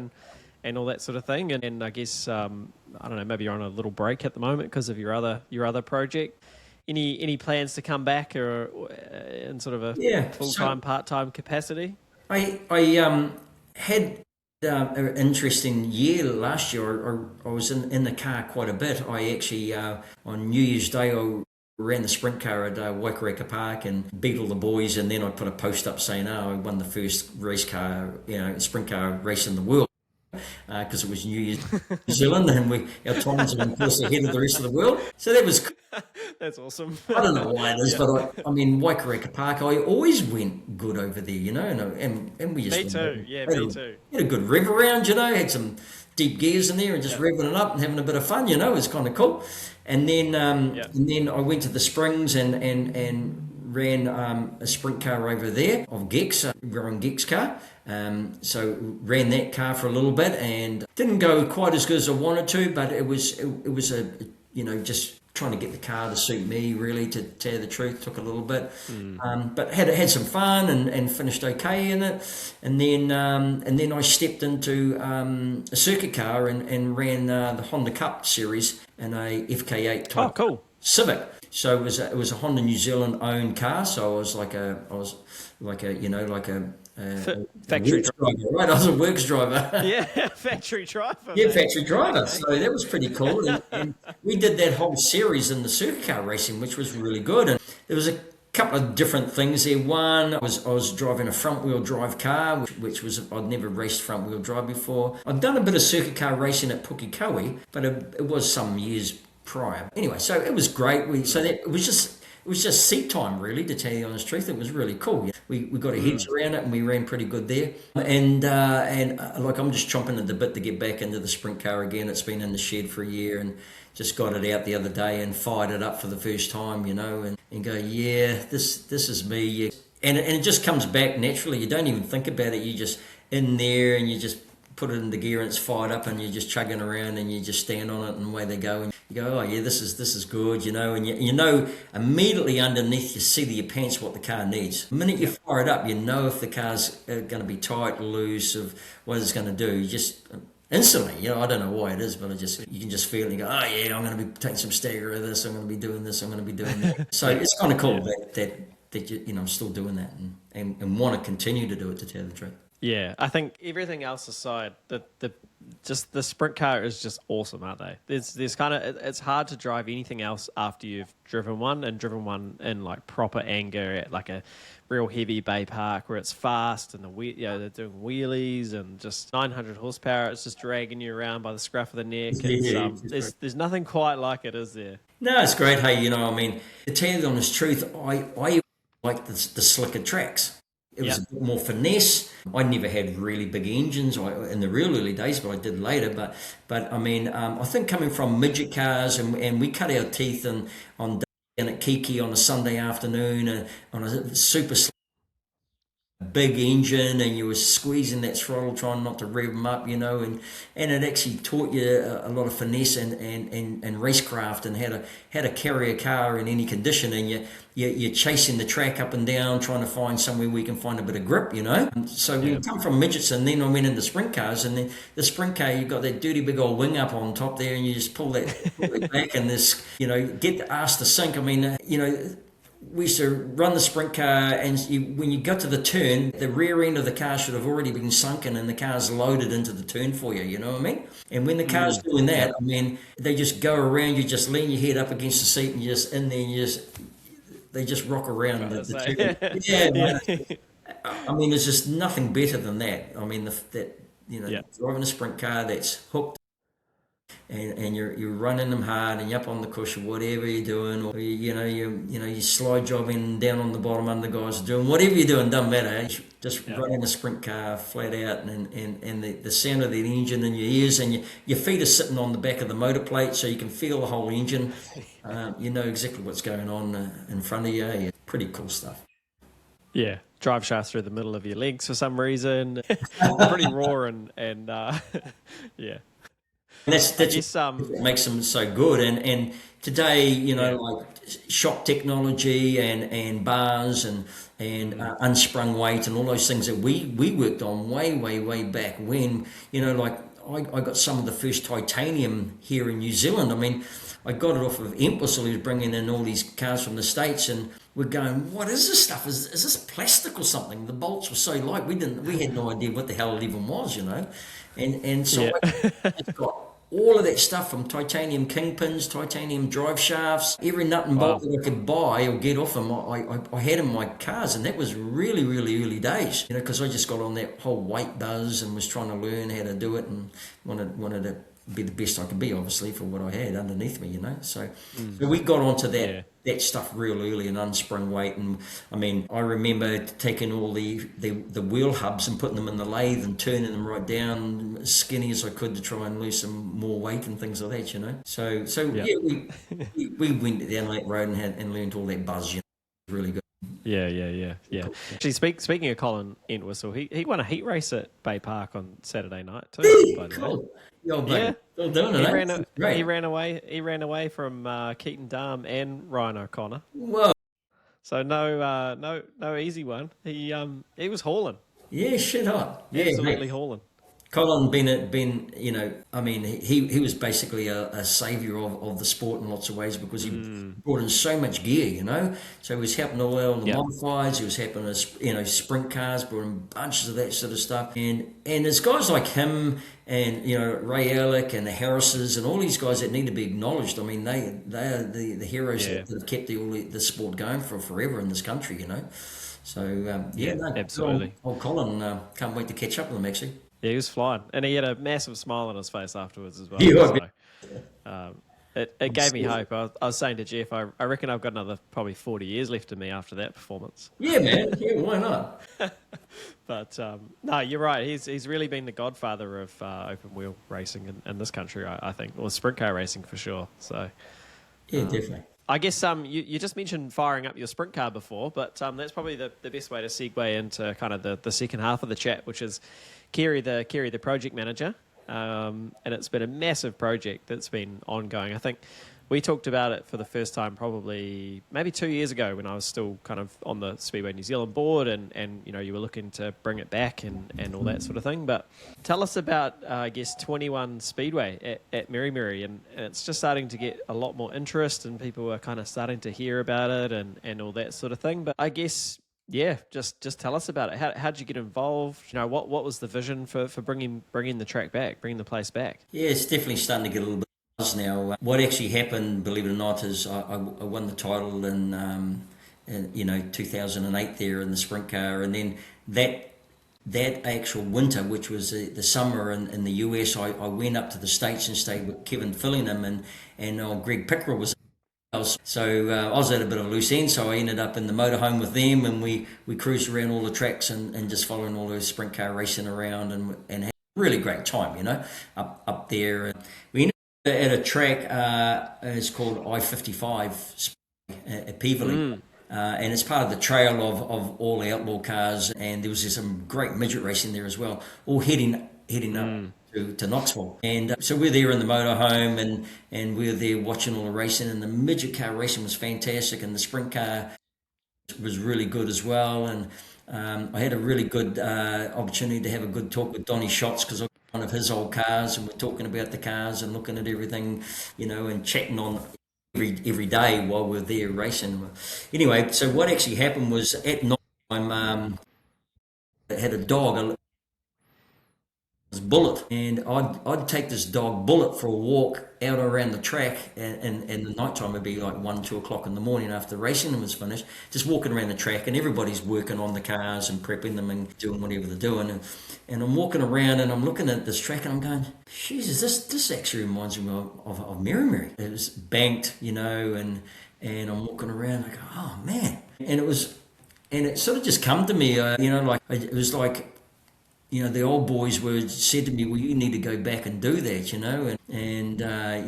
and all that sort of thing. And I guess, I don't know, maybe you're on a little break at the moment because of your other project. Any plans to come back, or in sort of a full-time, part-time capacity? I had an interesting year last year. I was in the car quite a bit. I actually, on New Year's Day, I ran the sprint car at Waikareka Park and beat all the boys, and then I put a post up saying, I won the first race car, you know, sprint car race in the world. Because it was New Year's New Zealand, and our times were of course ahead of the rest of the world. So that was that's awesome. I don't know why it is, but I mean, Waikareka Park, I always went good over there, you know, and we just me too. Me too. Had a good rev around, you know, had some deep gears in there and just revving it up and having a bit of fun, you know. It's kind of cool. And then I went to the Springs and ran a sprint car over there of Gex, Ron Gex car. So ran that car for a little bit and didn't go quite as good as I wanted to, but it was a, you know, just trying to get the car to suit me, really, to tell you the truth. Took a little bit, but had some fun and finished okay in it. And then I stepped into a circuit car and ran the Honda Cup series in a FK8 type Civic. So it was a Honda New Zealand owned car. So I was like a factory driver, right? I was a works driver. Yeah, factory driver. Yeah, factory driver. So that was pretty cool. And we did that whole series in the circuit car racing, which was really good. And there was a couple of different things there. One, I was driving a front wheel drive car, which was, I'd never raced front wheel drive before. I'd done a bit of circuit car racing at Pukekohe, but it was some years prior. Anyway, so it was great. It was just seat time, really, to tell you the honest truth. It was really cool. We got our heads around it, and we ran pretty good there. And like, I'm just chomping at the bit to get back into the sprint car again. It's been in the shed for a year, and just got it out the other day and fired it up for the first time, you know, and go, yeah, this is me. Yeah. And it just comes back naturally. You don't even think about it. You just in there, and you just put it in the gear, and it's fired up, and you're just chugging around, and you just stand on it, and away they go. And you go, oh yeah, this is good, you know. And you know immediately underneath you see your pants what the car needs. The minute you fire it up, you know if the car's going to be tight, loose, of what it's going to do. You just instantly. I don't know why it is, but you can just feel it. You go, oh yeah, I'm going to be taking some stagger of this. I'm going to be doing this. I'm going to be doing that. So it's kind of cool that I'm still doing that and want to continue to do it, to tell the truth. Yeah, I think everything else aside, just the sprint car is just awesome, aren't they? There's kind of, it's hard to drive anything else after you've driven one in like proper anger at like a real heavy bay park where it's fast and they're doing wheelies and just 900 horsepower. It's just dragging you around by the scruff of the neck. There's nothing quite like it, is there? No, it's great. Hey, I mean, to tell you the honest truth, I like the slicker tracks. It was a bit more finesse. I never had really big engines in the real early days, but I did later. But I mean, I think coming from midget cars, and we cut our teeth on down at Kiki on a Sunday afternoon on a super big engine, and you were squeezing that throttle trying not to rev them up, and it actually taught you a lot of finesse and racecraft and how to carry a car in any condition, and you're chasing the track up and down trying to find somewhere where you can find a bit of grip, so we come from midgets, and then I went into sprint cars, and then the sprint car, you've got that dirty big old wing up on top there, and you just pull it back, and this get the ass to sink. I mean, we used to run the sprint car, and when you got to the turn, the rear end of the car should have already been sunken and the car's loaded into the turn for you, you know what I mean? And when the car's doing that, I mean, they just go around, you just lean your head up against the seat and you're just in there and they just rock around the turn. Yeah, I mean, there's just nothing better than that. I mean, driving a sprint car that's hooked, and you're running them hard, and you're up on the cushion, whatever you're doing, or you slide jobbing down on the bottom under the guys are doing whatever you're doing, doesn't matter. Just running a sprint car flat out, and the sound of the engine in your ears, and your feet are sitting on the back of the motor plate, so you can feel the whole engine. You know exactly what's going on in front of you. Yeah, pretty cool stuff. Yeah, drive shafts through the middle of your legs for some reason. Pretty raw and yeah. And that's what makes them so good. And today, like shock technology and bars and unsprung weight and all those things that we worked on way back when, like I got some of the first titanium here in New Zealand. I mean, I got it off of Empwhistle, who was bringing in all these cars from the States, and we're going, what is this stuff? Is this plastic or something? The bolts were so light, we had no idea what the hell it even was, and so I got all of that stuff from titanium kingpins, titanium drive shafts, every nut and bolt that I could buy or get off them, I had in my cars, and that was really, really early days, because I just got on that whole weight buzz and was trying to learn how to do it and wanted to be the best I could be, obviously, for what I had underneath me, So we got onto that stuff real early, and unsprung weight. And I mean, I remember taking all the wheel hubs and putting them in the lathe and turning them right down as skinny as I could to try and lose some more weight and things like that, So we went down that road and learned all that buzz, really good. Yeah. Actually, speaking of Colin Entwistle, he won a heat race at Bay Park on Saturday night too. By the way. Yeah, still doing it. He ran away from Keaton Darm and Ryan O'Connor. Whoa! So no easy one. He was hauling. Yeah, shit hot. Yeah, absolutely hauling. Colin been I mean, he was basically a saviour of the sport in lots of ways, because he brought in so much gear, So he was helping all the modifieds, he was helping us, sprint cars, brought in bunches of that sort of stuff. And there's guys like him and, Ray Alec and the Harrises and all these guys that need to be acknowledged. I mean, they are the heroes that have kept the sport going for forever in this country, So, absolutely. Old Colin, can't wait to catch up with him, actually. Yeah, he was flying, and he had a massive smile on his face afterwards as well. It gave me hope. I was saying to Jeff, I reckon I've got another probably 40 years left in me after that performance. Yeah, man. Yeah, why not? But no, you're right. He's really been the godfather of open wheel racing in this country, I think, or sprint car racing for sure. So yeah, definitely. I guess you just mentioned firing up your sprint car before, but that's probably the best way to segue into kind of the second half of the chat, which is Kerry, the project manager, and it's been a massive project that's been ongoing. I think We talked about it for the first time probably maybe 2 years ago when I was still kind of on the Speedway New Zealand board and you know, you were looking to bring it back and all that sort of thing. But tell us about, I guess, 21 Speedway at Meremere, and it's just starting to get a lot more interest and people are kind of starting to hear about it and all that sort of thing. But I guess, yeah, just tell us about it. How did you get involved? You know, what was the vision for bringing the track back, bringing the place back? Yeah, it's definitely starting to get a little bit now. What actually happened, believe it or not, is I won the title in 2008 there in the sprint car, and then that actual winter, which was the summer in the US, I went up to the States and stayed with Kevin Fillingham and Greg Pickrell was. So I was at a bit of a loose end, so I ended up in the motorhome with them, and we cruised around all the tracks and just following all the sprint car racing around and had a really great time, you know, up there. We ended at a track, it's called I-55 at Peverley, and it's part of the trail of all the outlaw cars, and there was some great midget racing there as well, all heading up to Knoxville. And so we're there in the motorhome and we're there watching all the racing, and the midget car racing was fantastic, and the sprint car was really good as well. And I had a really good opportunity to have a good talk with Donnie Schatz, because I was one of his old cars, and we're talking about the cars and looking at everything, you know, and chatting on every day while we're there racing. Anyway, so what actually happened was at night time, I had a dog, Bullet, and I'd take this dog Bullet for a walk out around the track, and the night time would be like 1-2 o'clock in the morning after the racing was finished, just walking around the track, and everybody's working on the cars and prepping them and doing whatever they're doing, and I'm walking around and I'm looking at this track and I'm going, Jesus, this actually reminds me of Meremere. It was banked, you know, and I'm walking around, I go, oh man, and it sort of just come to me, you know, like it was like, you know, the old boys said to me, well, you need to go back and do that, you know, and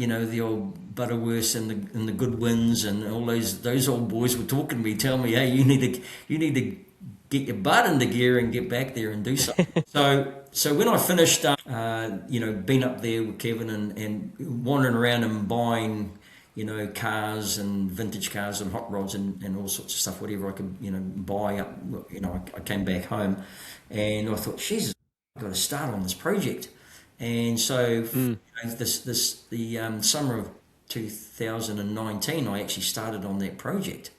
you know, the old Butterworths and the Goodwins and all those old boys were talking to me, telling me, hey, you need to get your butt into gear and get back there and do something. So when I finished, you know, being up there with Kevin and wandering around and buying, you know, cars and vintage cars and hot rods and all sorts of stuff, whatever I could, you know, buy up, you know, I came back home and I thought, Jesus, I've got to start on this project. And so you know, the summer of 2019, I actually started on that project.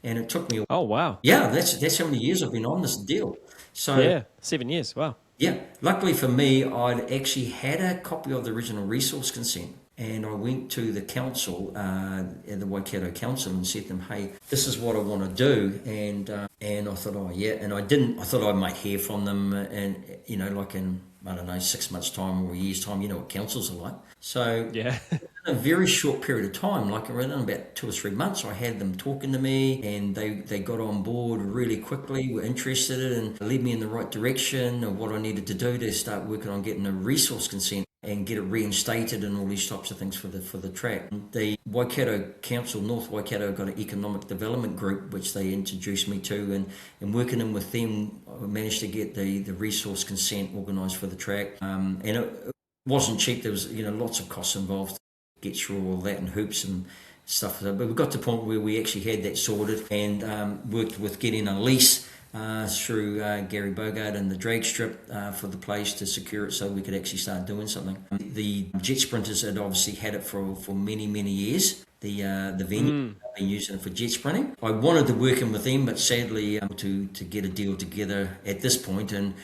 And it took me. Oh, wow. Yeah, that's how many years I've been on this deal. So yeah, 7 years. Wow. Yeah, luckily for me, I'd actually had a copy of the original resource consent, and I went to the council, the Waikato Council, and said to them, "Hey, this is what I want to do." And I thought, oh yeah, and I didn't. I thought I might hear from them, and you know, like in I don't know 6 months' time or a year's time, you know what councils are like. So yeah. in a very short period of time, like around about 2 or 3 months, I had them talking to me, and they got on board really quickly, were interested and led me in the right direction of what I needed to do to start working on getting a resource consent and get it reinstated and all these types of things for the track. The Waikato Council, North Waikato, got an economic development group which they introduced me to, and working in with them, I managed to get the resource consent organised for the track. And it wasn't cheap. There was lots of costs involved to get through all that and hoops and stuff. But we got to the point where we actually had that sorted and worked with getting a lease through Kerry Brocas and the drag strip for the place to secure it so we could actually start doing something. The Jet Sprinters had obviously had it for many, many years. The venue, I've been using it for jet sprinting. I wanted to work in with them, but sadly to get a deal together at this point, and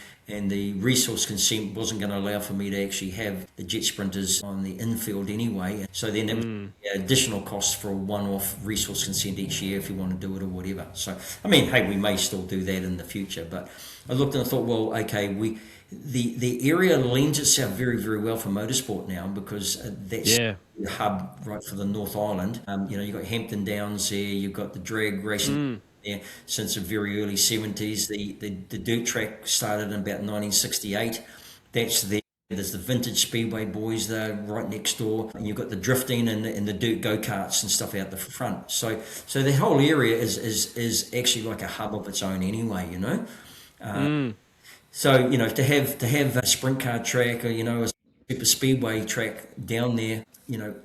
the resource consent wasn't going to allow for me to actually have the jet sprinters on the infield anyway. So then there was additional costs for a one-off resource consent each year if you want to do it or whatever. So, I mean, hey, we may still do that in the future, but I looked and I thought, well, okay, the area lends itself very, very well for motorsport now because that's the hub right for the North Island. You've got Hampton Downs there, you've got the drag racing there since the very early 70s. The dirt track started in about 1968. That's there. There's the vintage Speedway boys there right next door, and you've got the drifting and the dirt go-karts and stuff out the front. So the whole area is actually like a hub of its own anyway, So, to have a sprint car track, or, super speedway track down there,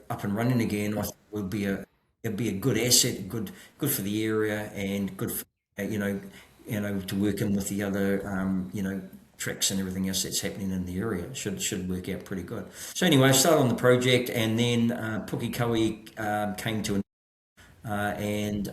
up and running again, I think it'd be a good asset, good for the area, and good for, to work in with the other, tracks and everything else that's happening in the area. Should work out pretty good. So anyway, I started on the project, and then Pukekohe came to an and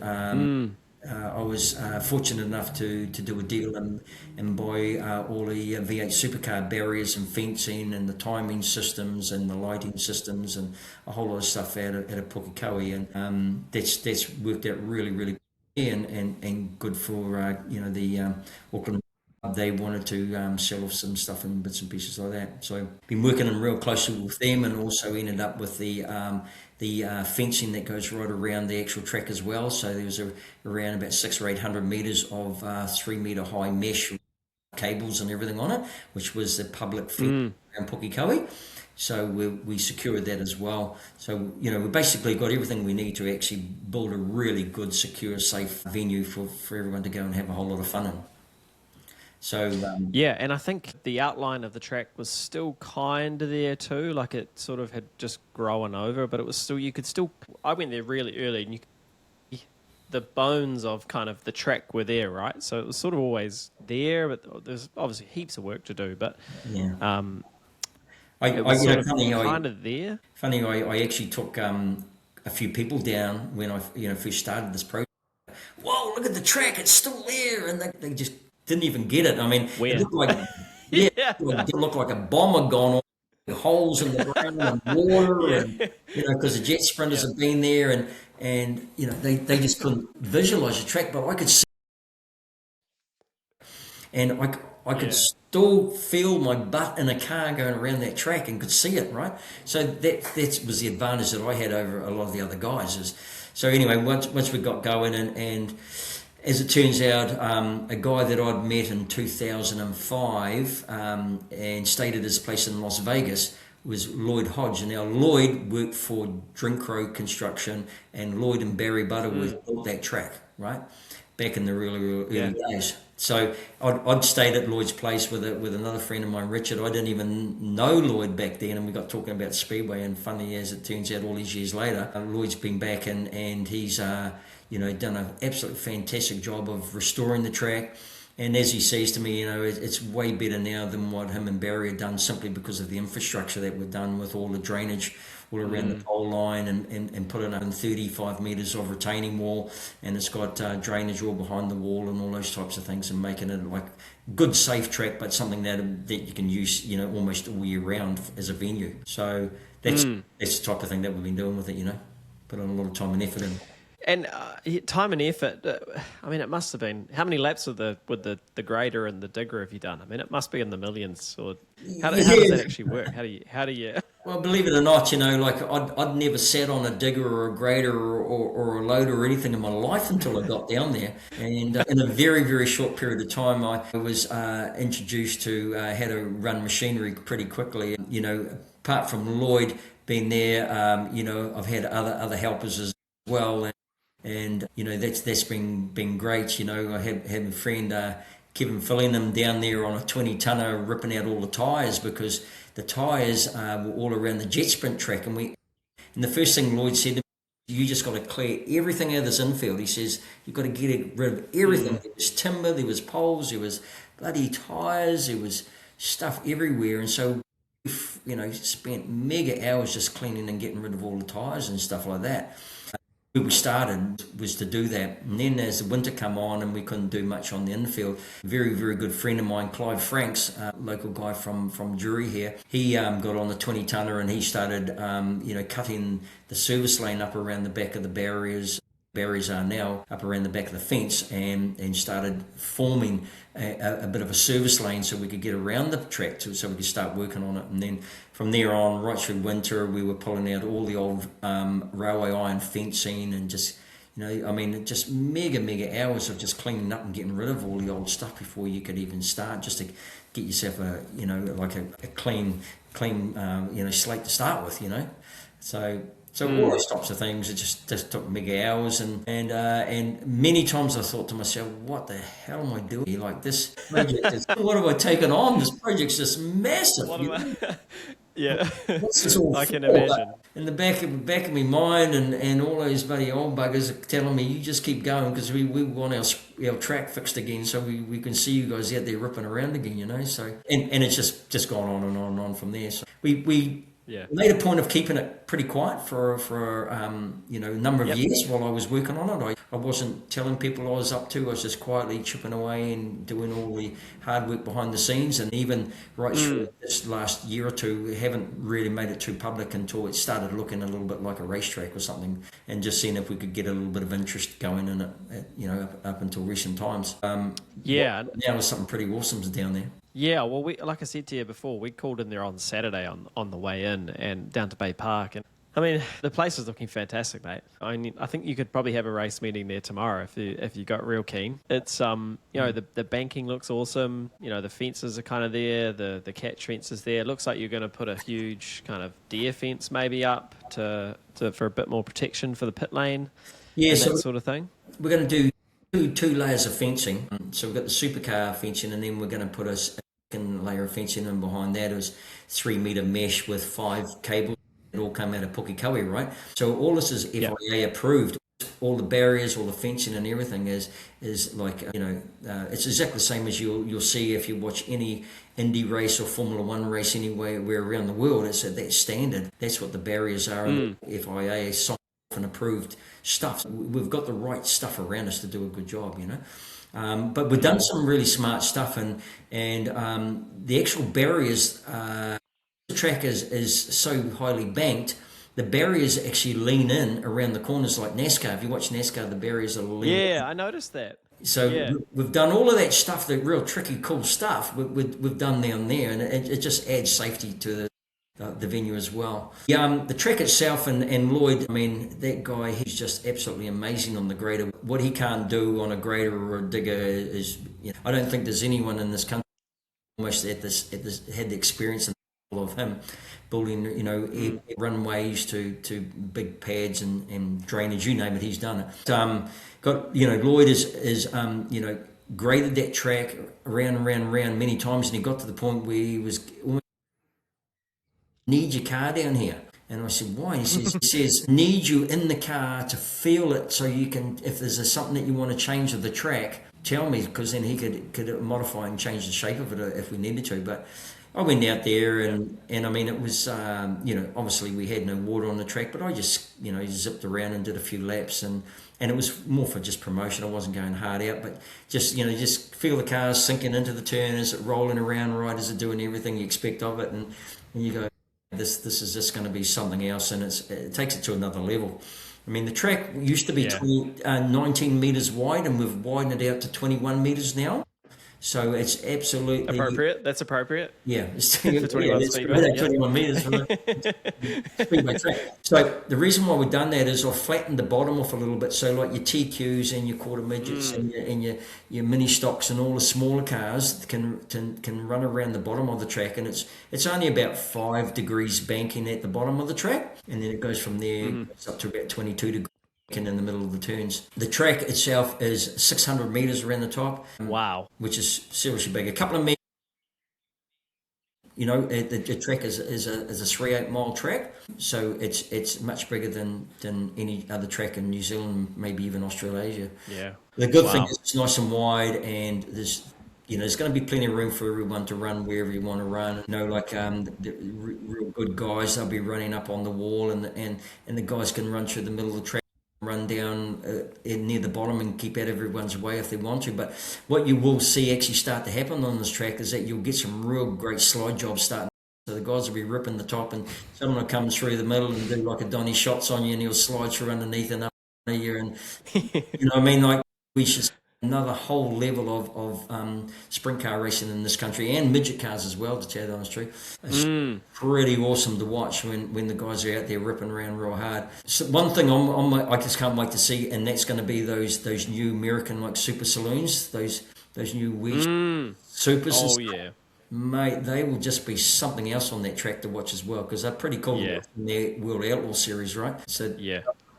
I was fortunate enough to do a deal and buy all the V8 supercar barriers and fencing and the timing systems and the lighting systems and a whole lot of stuff out of Pukekohe, and that's worked out really and good for the Auckland. They wanted to sell off some stuff and bits and pieces like that. So been working in real closely with them, and also ended up with the fencing that goes right around the actual track as well. So there was around about 600 or 800 metres of 3 metre high mesh cables and everything on it, which was the public fence around Pukekohe. So we secured that as well. So, we basically got everything we need to actually build a really good, secure, safe venue for everyone to go and have a whole lot of fun in. So yeah, and I think the outline of the track was still kind of there too, like it sort of had just grown over, but it was still, I went there really early, and the bones of kind of the track were there, right? So it was sort of always there, but there's obviously heaps of work to do, but yeah. It was kind of there. Funny, I actually took a few people down when I first started this project. Whoa, look at the track, it's still there, and they just didn't even get it. I mean, it looked like it looked like a bomb had gone off, holes in the ground and water, and because the jet sprinters have been there, and they just couldn't visualize the track, but I could see, and I could still feel my butt in a car going around that track and could see it, right? So that was the advantage that I had over a lot of the other guys. So anyway, once we got going, and as it turns out, a guy that I'd met in 2005 and stayed at his place in Las Vegas was Lloyd Hodge. And now Lloyd worked for Drinkrow Construction, and Lloyd and Barry Butterworth built that track, right? Back in the early days. So I'd stayed at Lloyd's place with another friend of mine, Richard. I didn't even know Lloyd back then, and we got talking about Speedway. And funny as it turns out, all these years later, Lloyd's been back, and he's done an absolutely fantastic job of restoring the track. And as he says to me, it's way better now than what him and Barry had done, simply because of the infrastructure that we've done with all the drainage all around the pole line, and put it in 35 metres of retaining wall, and it's got drainage all behind the wall and all those types of things, and making it like good, safe track, but something that you can use almost all year round as a venue. So that's the type of thing that we've been doing with it. Put on a lot of time and effort in. And time and effort, I mean, it must have been, how many laps with the grader and the digger have you done? I mean, it must be in the millions. Or how does that actually work? How do you? Well, believe it or not, like I'd never sat on a digger or a grader or a loader or anything in my life until I got down there. And in a very, very short period of time, I was introduced to how to run machinery pretty quickly. Apart from Lloyd being there, I've had other helpers as well. And that's been great. I had a friend, Kevin Fillingham, down there on a 20-tonner ripping out all the tyres, because the tyres were all around the jet sprint track. And the first thing Lloyd said to me, you just got to clear everything out of this infield. He says, you've got to get rid of everything. There was timber, there was poles, there was bloody tyres, there was stuff everywhere. And so, spent mega hours just cleaning and getting rid of all the tyres and stuff like that. Where we started was to do that, and then as the winter come on and we couldn't do much on the infield, a very, very good friend of mine, Clive Franks, a local guy from Drury here, he got on the 20-tonner, and he started cutting the service lane up around the back of the barriers are now up around the back of the fence, and started forming a bit of a service lane so we could get around the track so we could start working on it. And then from there on, right through winter, we were pulling out all the old railway iron fencing, and just just mega hours of just cleaning up and getting rid of all the old stuff before you could even start, just to get yourself a clean slate to start with. So all those types of things, it just took mega hours, and many times I thought to myself, what the hell am I doing? Like, this project what have I taken on? This project's just massive. Yeah, what's this all I can for? imagine. But in the back of my mind, and all those bloody old buggers are telling me, you just keep going because we want our track fixed again, so we can see you guys out there ripping around again, you know. So and it's just gone on and on and on from there. So we Yeah. made a point of keeping it pretty quiet for a number of years while I was working on it. I wasn't telling people I was up to. I was just quietly chipping away and doing all the hard work behind the scenes. And even right through this last year or two, we haven't really made it too public until it started looking a little bit like a racetrack or something, and just seeing if we could get a little bit of interest going in it, up until recent times. Now there's something pretty awesome down there. Yeah, well, like I said to you before, we called in there on Saturday on the way in and down to Bay Park, and I mean the place is looking fantastic, mate. I mean, I think you could probably have a race meeting there tomorrow if you got real keen. It's the banking looks awesome. You know, the fences are kind of there. The catch fence is there. It looks like you're going to put a huge kind of deer fence maybe up for a bit more protection for the pit lane. Yeah, and so that sort of thing. we're going to do two layers of fencing. So we've got the supercar fencing, and then we're going to put a second layer of fencing in behind that. It was 3 metre mesh with 5 cables. It all came out of Pukekohe, right? So all this is FIA approved. All the barriers, all the fencing and everything is like, it's exactly the same as you'll see if you watch any Indy race or Formula One race anywhere around the world. It's at that standard. That's what the barriers are. And FIA signed off and approved stuff. We've got the right stuff around us to do a good job, But we've done some really smart stuff, and the actual barriers. The track is so highly banked. The barriers actually lean in around the corners like NASCAR. If you watch NASCAR, the barriers are lean. Yeah, I noticed that. So we've done all of that stuff, the real tricky, cool stuff. We've done down there, and it just adds safety to the venue as well. The track itself and Lloyd, I mean, that guy, he's just absolutely amazing on the grader. What he can't do on a grader or a digger is, I don't think there's anyone in this country almost had the experience of him building, runways to big pads and drainage, you name it, he's done it. Lloyd is graded that track around and around and around many times, and he got to the point where he was need your car down here. And I said, why? He says, need you in the car to feel it, so you can, if there's something that you want to change of the track, tell me, because then he could modify and change the shape of it if we needed to. But I went out there and I mean, it was, obviously we had no water on the track, but I just, zipped around and did a few laps, and it was more for just promotion. I wasn't going hard out, but just feel the cars sinking into the turn, as it rolling around right, as it doing everything you expect of it, and you go, this is just going to be something else, and it takes it to another level. I mean, the track used to be 19 metres wide, and we've widened it out to 21 metres now. So it's absolutely appropriate. That's appropriate. Yeah, it's for 21 Speedway. 21 metres for the Speedway track. So the reason why we've done that is I've flattened the bottom off a little bit, so like your TQs and your quarter midgets and your mini stocks and all the smaller cars can run around the bottom of the track, and it's only about 5 degrees banking at the bottom of the track, and then it goes from there it's up to about 22 degrees in the middle of the turns. The track itself is 600 metres around the top. Wow. Which is seriously big. A couple of metres, the track is a 3/8 mile track, so it's much bigger than any other track in New Zealand, maybe even Australasia. Yeah. The good thing is it's nice and wide, and there's going to be plenty of room for everyone to run wherever you want to run. The real good guys, they'll be running up on the wall, and the guys can run through the middle of the track, run down near the bottom and keep out everyone's way if they want to. But what you will see actually start to happen on this track is that you'll get some real great slide jobs starting. So the guys will be ripping the top, and someone will come through the middle and do like a Donny shots on you, and he'll slide through underneath and up under you, and like we should another whole level of sprint car racing in this country, and midget cars as well, to tell you the honest truth. It's pretty awesome to watch when the guys are out there ripping around real hard. So one thing I just can't wait to see, and that's going to be those new American like super saloons, those new Wii supers. Oh yeah. Mate, they will just be something else on that track to watch as well, because they're pretty cool in their World Outlaw series, right? So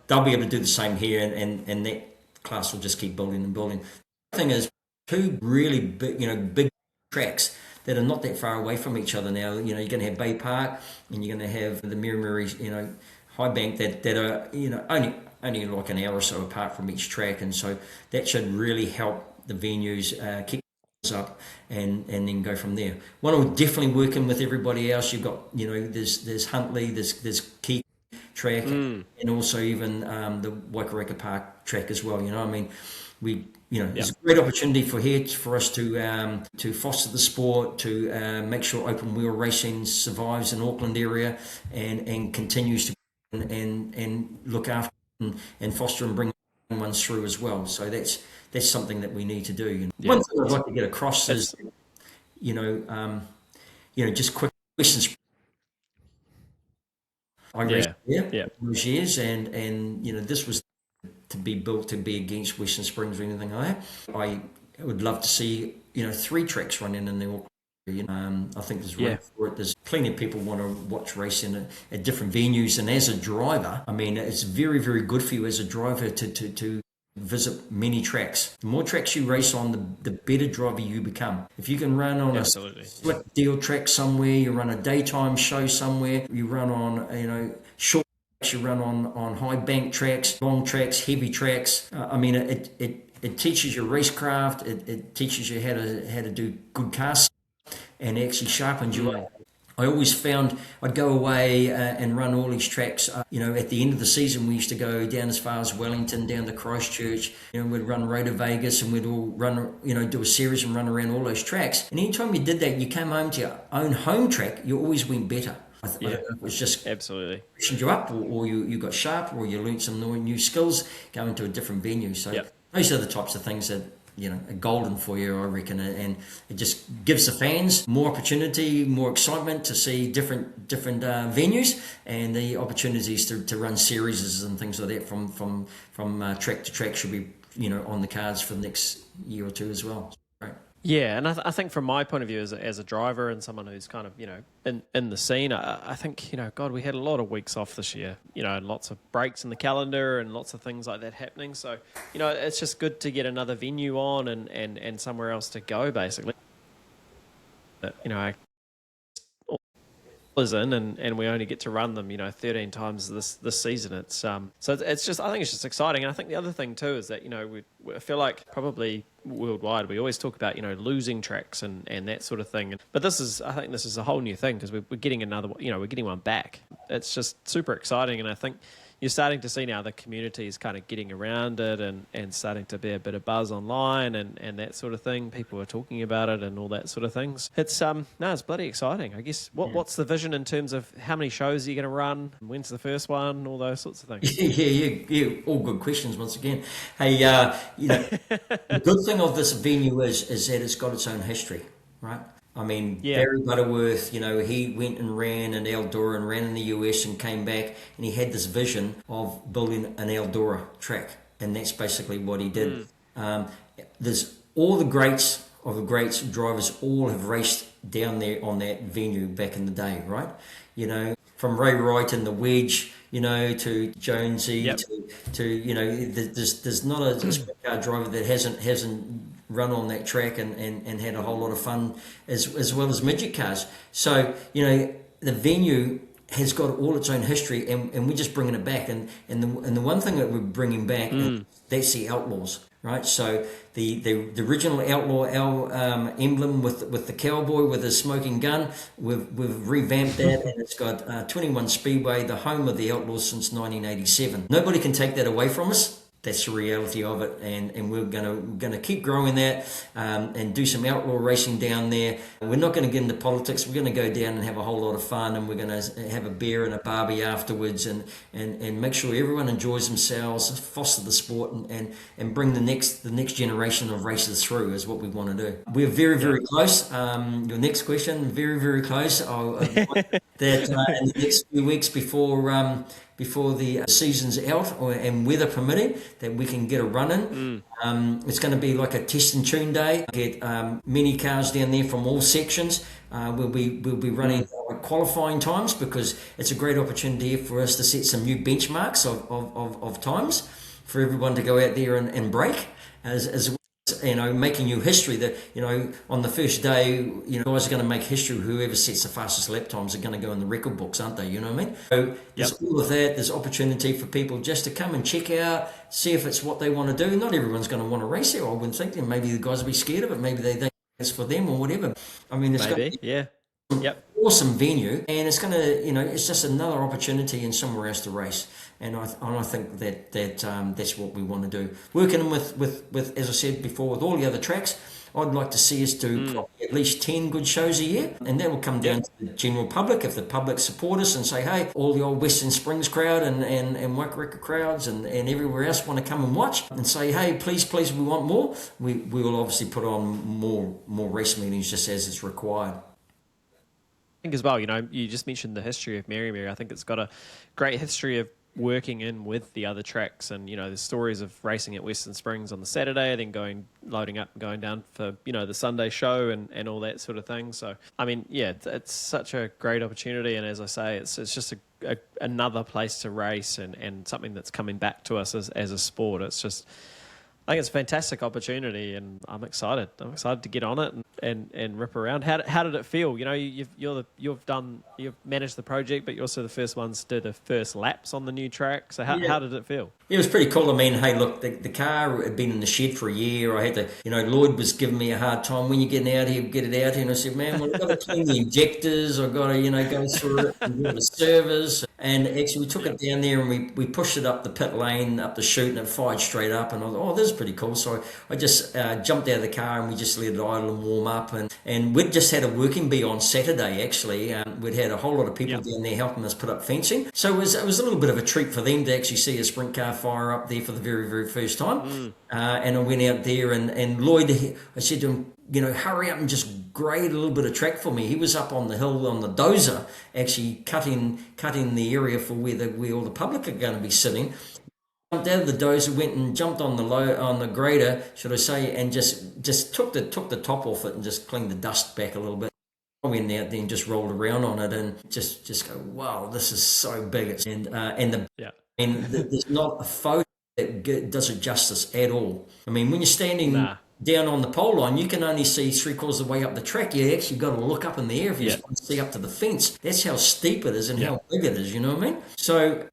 they'll be able to do the same here, and that class will just keep building and building. The thing is, two really big tracks that are not that far away from each other now. You know, you're going to have Bay Park and you're going to have the Meremere, you know, High Bank that are, you know, only like an hour or so apart from each track, and so that should really help the venues keep up and then go from there. One will definitely working with everybody else. You've got, you know, there's Huntley, there's Key track, and also even the Waikareka Park track as well. You know, I mean, it's a great opportunity for us to foster the sport, to make sure open wheel racing survives in Auckland area and continues to and look after and foster and bring ones through as well. So that's something that we need to do. You know? One thing I'd like to get across is, just quick questions. I raced there those years, and you know, this was to be built to be against Western Springs or anything like that. I would love to see, you know, 3 tracks running in the Auckland. You know, I think there's room for it. There's plenty of people want to watch racing at different venues, and as a driver, I mean, it's very, very good for you as a driver to visit many tracks. The more tracks you race on, the better driver you become. If you can run on a slick deal track somewhere, you run a daytime show somewhere, you run on, you know, short tracks, you run on high bank tracks, long tracks, heavy tracks. I mean, it teaches you racecraft. It teaches you how to do good cars, and actually sharpens you up. I always found I'd go away and run all these tracks. You know, at the end of the season, we used to go down as far as Wellington, down to Christchurch. You know, we'd run Road to Vegas, and we'd all run, you know, do a series and run around all those tracks. And anytime you did that, you came home to your own home track, you always went better. I don't know if it was just absolutely freshened you up, or you got sharp, or you learned some new skills going to a different venue. So those are the types of things that, you know, are golden for you, I reckon, and it just gives the fans more opportunity, more excitement to see different venues, and the opportunities to run series and things like that from track to track should be, you know, on the cards for the next year or two as well. Right. Yeah, and I think from my point of view as a driver and someone who's kind of, you know, in the scene, I think, you know, God, we had a lot of weeks off this year, you know, and lots of breaks in the calendar and lots of things like that happening. So, you know, it's just good to get another venue on and somewhere else to go, basically. But, you know, is in and we only get to run them, you know, 13 times this season. It's so it's just, I think it's just exciting. And I think the other thing too is that, you know, I feel like probably worldwide we always talk about, you know, losing tracks and that sort of thing, but I think this is a whole new thing because we're getting another, you know, we're getting one back. It's just super exciting, and I think you're starting to see now the community is kind of getting around it and starting to be a bit of buzz online and that sort of thing. People are talking about it and all that sort of things. It's it's bloody exciting. I guess what's the vision in terms of how many shows are you going to run? When's the first one? All those sorts of things. Yeah. All good questions once again. Hey, you know, the good thing of this venue is that it's got its own history, right? I mean, Barry Butterworth, you know, he went and ran in Eldora and ran in the US and came back, and he had this vision of building an Eldora track, and that's basically what he did. There's all the greats of the greats drivers all have raced down there on that venue back in the day, right? You know, from Ray Wright and the Wedge, you know, to Jonesy, to you know, there's not a sprint car driver that hasn't run on that track and had a whole lot of fun as well as midget cars. So, you know, the venue has got all its own history, and we're just bringing it back. And the one thing that we're bringing back, that's the Outlaws, right? So the original Outlaw emblem with the cowboy with his smoking gun, we've revamped that, and it's got 21 Speedway, the home of the Outlaws since 1987. Nobody can take that away from us. That's the reality of it, and we're gonna keep growing that and do some outlaw racing down there. We're not going to get into politics. We're going to go down and have a whole lot of fun, and we're going to have a beer and a barbie afterwards, and make sure everyone enjoys themselves, foster the sport, and bring the next generation of racers through is what we want to do. We're very, very close. Your next question, very, very close. That in the next few weeks before the season's out and weather permitting, that we can get a run in. It's going to be like a test and tune day. Get many cars down there from all sections. We'll be running qualifying times, because it's a great opportunity for us to set some new benchmarks of times for everyone to go out there and break, as well making new history. That on the first day, guys are going to make history. Whoever sets the fastest lap times are going to go in the record books, aren't they? You know what I mean? So there's all of that. There's opportunity for people just to come and check out, see if it's what they want to do. Not everyone's going to want to race there, I wouldn't think. And maybe the guys will be scared of it. Maybe they think it's for them or whatever. I mean, it's awesome venue, and it's going to, it's just another opportunity and somewhere else to race. And I think that that's what we want to do. Working with, as I said before, with all the other tracks, I'd like to see us do at least 10 good shows a year, and that will come down to the general public. If the public support us and say, hey, all the old Western Springs crowd and Wakareka crowds and everywhere else want to come and watch and say, hey, please, we want more, we will obviously put on more race meetings just as it's required. I think as well, you just mentioned the history of Meremere. I think it's got a great history of working in with the other tracks, and there's stories of racing at Western Springs on the Saturday, then loading up and going down for the Sunday show and all that sort of thing. So I mean, it's such a great opportunity, and as I say, it's just another place to race and something that's coming back to us as a sport. It's just, I think it's a fantastic opportunity, and I'm excited. I'm excited to get on it and rip around. How did it feel? You've managed the project, but you're also the first ones to do the first laps on the new track. So how did it feel? It was pretty cool. I mean, hey, look, the car had been in the shed for a year. I had to, Lloyd was giving me a hard time. When you're getting out here, get it out here. And I said, man, I've got to clean the injectors. I've got to, go through it and give it a service. And actually, we took it down there and we pushed it up the pit lane, up the chute, and it fired straight up. And I thought, this is pretty cool. So I just jumped out of the car and we just let it idle and warm up. And we'd just had a working bee on Saturday, actually. We'd had a whole lot of people down there helping us put up fencing. So it was a little bit of a treat for them to actually see a sprint car fire up there for the very, very first time. And I went out there and Lloyd, I said to him, hurry up and just grade a little bit of track for me. He was up on the hill on the dozer, actually cutting the area for where all the public are going to be sitting. Jumped out of the dozer, went and jumped on the grader, should I say, and just took the top off it and just cleaned the dust back a little bit. I went out there and just rolled around on it and just go, wow, this is so big. And there's not a photo that does it justice at all. I mean, when you're standing down on the pole line, you can only see 3/4 of the way up the track. You actually got to look up in the air if you want to see up to the fence. That's how steep it is and how big it is, you know what I mean? So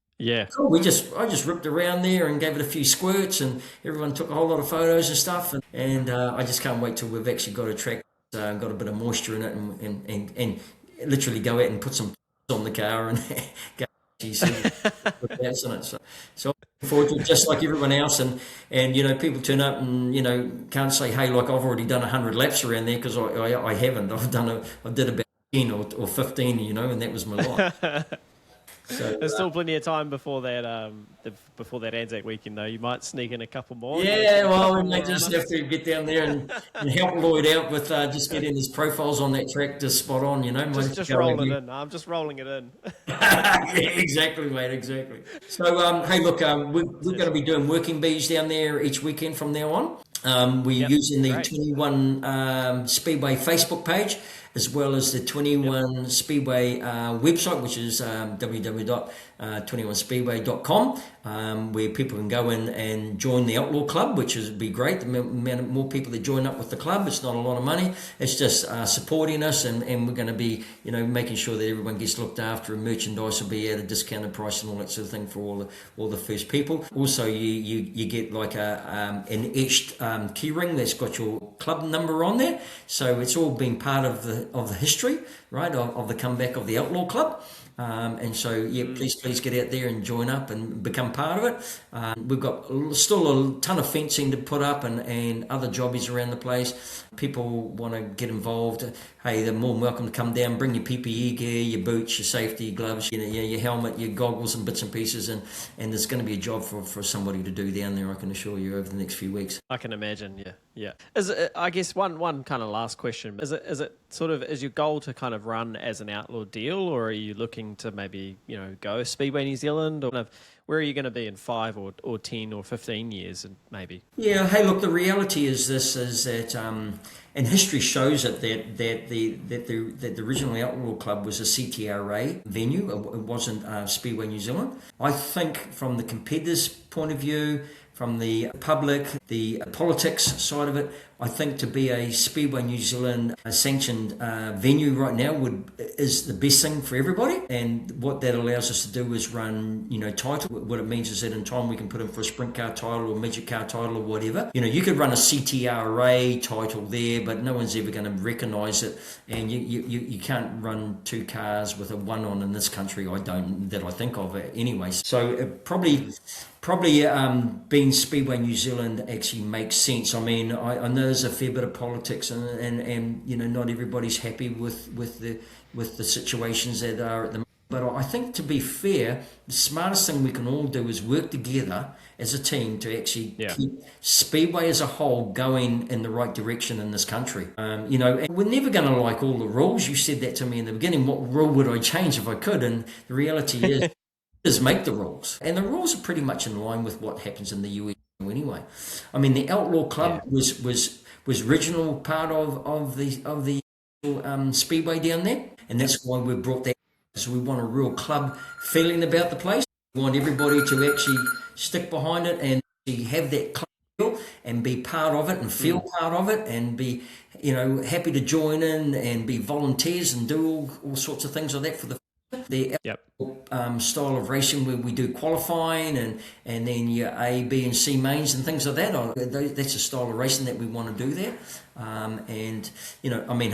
cool. I just ripped around there and gave it a few squirts, and everyone took a whole lot of photos and stuff. And I just can't wait till we've actually got a track, got a bit of moisture in it, and literally go out and put some on the car and go. So forward to it, just like everyone else, and people turn up and can't say, hey, like I've already done 100 laps around there, because I haven't. I did about 10 or 15, and that was my life. So, there's still plenty of time before that Anzac weekend, though. You might sneak in a couple more. Yeah, well, we may just have to get down there and help Lloyd out with just getting his profiles on that track just spot on, Just roll it in. I'm just rolling it in. Yeah, exactly, mate, exactly. So, hey, look, we're going to be doing working bees down there each weekend from now on. We're using the 21 Speedway Facebook page, as well as the 21 Speedway website, which is www.21speedway.com, where people can go in and join the Outlaw Club, which would be great. The more people that join up with the club, it's not a lot of money. It's just supporting us, and we're going to be, making sure that everyone gets looked after, and merchandise will be at a discounted price and all that sort of thing for all the first people. Also, you get like an etched key ring that's got your club number on there. So it's all been part of the history, right, of the comeback of the Outlaw Club. And so, please get out there and join up and become part of it. We've got still a ton of fencing to put up and other jobbies around the place. People want to get involved. Hey, they're more than welcome to come down, bring your PPE gear, your boots, your safety gloves, your helmet, your goggles and bits and pieces. And there's going to be a job for somebody to do down there, I can assure you, over the next few weeks. I can imagine, yeah. Is it, I guess one kind of last question, is it sort of, is your goal to kind of run as an outlaw deal, or are you looking to maybe, go Speedway New Zealand, or kind of, where are you going to be in 5 or 10 or 15 years, and maybe? Yeah, hey, look, the reality is that, and history shows it, that the original Outlaw Club was a CTRA venue. It wasn't Speedway New Zealand. I think from the competitors' point of view, from the public, the politics side of it. I think to be a Speedway New Zealand sanctioned venue right now is the best thing for everybody. And what that allows us to do is run, title. What it means is that in time we can put in for a sprint car title or midget car title or whatever. You could run a CTRA title there, but no one's ever going to recognise it. And you can't run two cars with a one on in this country. That I think of anyway. So it probably being Speedway New Zealand actually makes sense. I mean, I know there's a fair bit of politics and not everybody's happy with the situations that are at the moment. But I think, to be fair, the smartest thing we can all do is work together as a team to actually keep Speedway as a whole going in the right direction in this country. And we're never going to like all the rules. You said that to me in the beginning. What rule would I change if I could? And the reality is make the rules. And the rules are pretty much in line with what happens in the US anyway. I mean, the Outlaw Club was original part of the Speedway down there. And that's why we brought that. So we want a real club feeling about the place. We want everybody to actually stick behind it and have that club feel and be part of it and feel part of it and be, happy to join in and be volunteers and do all sorts of things like that for the style of racing where we do qualifying and then your A, B and C mains and things like that. That's a style of racing that we want to do there.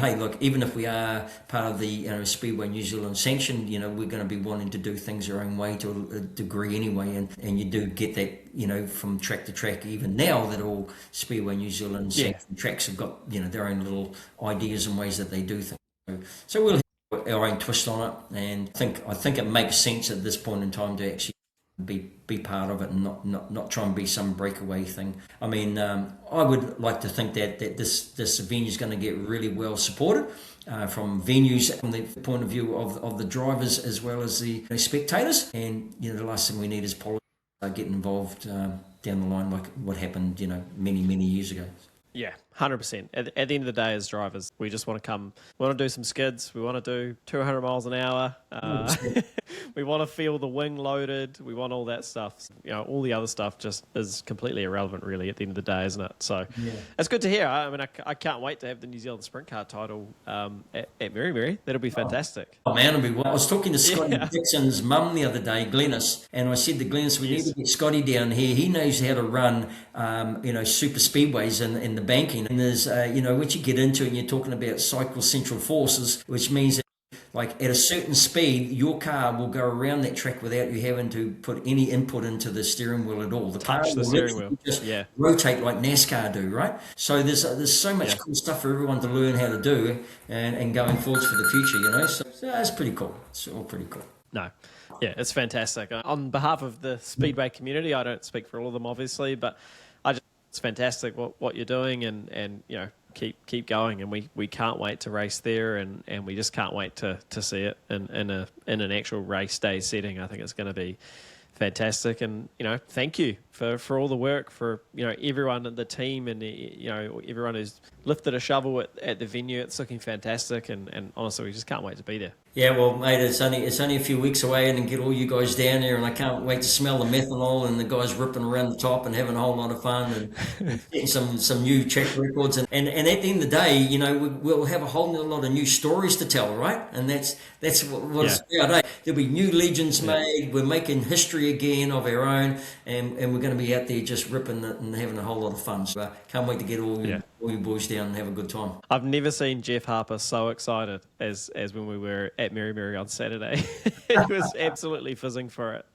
Hey, look, even if we are part of the Speedway New Zealand sanction, we're going to be wanting to do things our own way to a degree anyway. And you do get that, from track to track, even now that all Speedway New Zealand sanctioned tracks have got, their own little ideas and ways that they do things. So we'll our own twist on it, and I think it makes sense at this point in time to actually be part of it and not try and be some breakaway thing. I mean, I would like to think that this venue is going to get really well supported from venues from the point of view of the drivers as well as the spectators. And the last thing we need is politics getting involved down the line like what happened many years ago. Yeah, 100%. At the end of the day, as drivers, we just want to we want to do some skids. We want to do 200 miles an hour. We want to feel the wing loaded. We want all that stuff. All the other stuff just is completely irrelevant, really, at the end of the day, isn't it? So it's good to hear. I mean, I can't wait to have the New Zealand Sprint Car title at Meremere. That'll be fantastic. Oh, man, it'll be well. I was talking to Scotty Dixon's mum the other day, Glennis, and I said to Glennis, we need to get Scotty down here. He knows how to run, super speedways in the banking. And there's, once you get into it and you're talking about cycle central forces, which means that like at a certain speed, your car will go around that track without you having to put any input into the steering wheel at all. The car will literally just rotate like NASCAR do, right? So there's so much cool stuff for everyone to learn how to do and going forwards for the future, So it's pretty cool. It's all pretty cool. No. Yeah, it's fantastic. On behalf of the Speedway community, I don't speak for all of them, obviously, but it's fantastic what you're doing and keep going, and we can't wait to race there, and we just can't wait to see it in an actual race day setting. I think it's going to be fantastic, and thank you for all the work for everyone at the team and everyone who's lifted a shovel at the venue. It's looking fantastic, and honestly, we just can't wait to be there. Yeah, well, mate, it's only a few weeks away, and get all you guys down there, and I can't wait to smell the methanol and the guys ripping around the top and having a whole lot of fun and getting some new track records. And at the end of the day, we'll have a whole lot of new stories to tell, right? And that's what it's about. Eh? There'll be new legends made. We're making history again of our own, and we're going to be out there just ripping it and having a whole lot of fun. So can't wait to get all you boys down and have a good time. I've never seen Jeff Harper so excited as when we were at Meremere on Saturday. He was absolutely fizzing for it.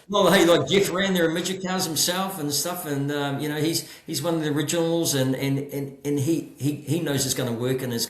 Well, hey, like Jeff ran there in midget cars himself and stuff, and he's one of the originals, and he knows it's going to work, and it's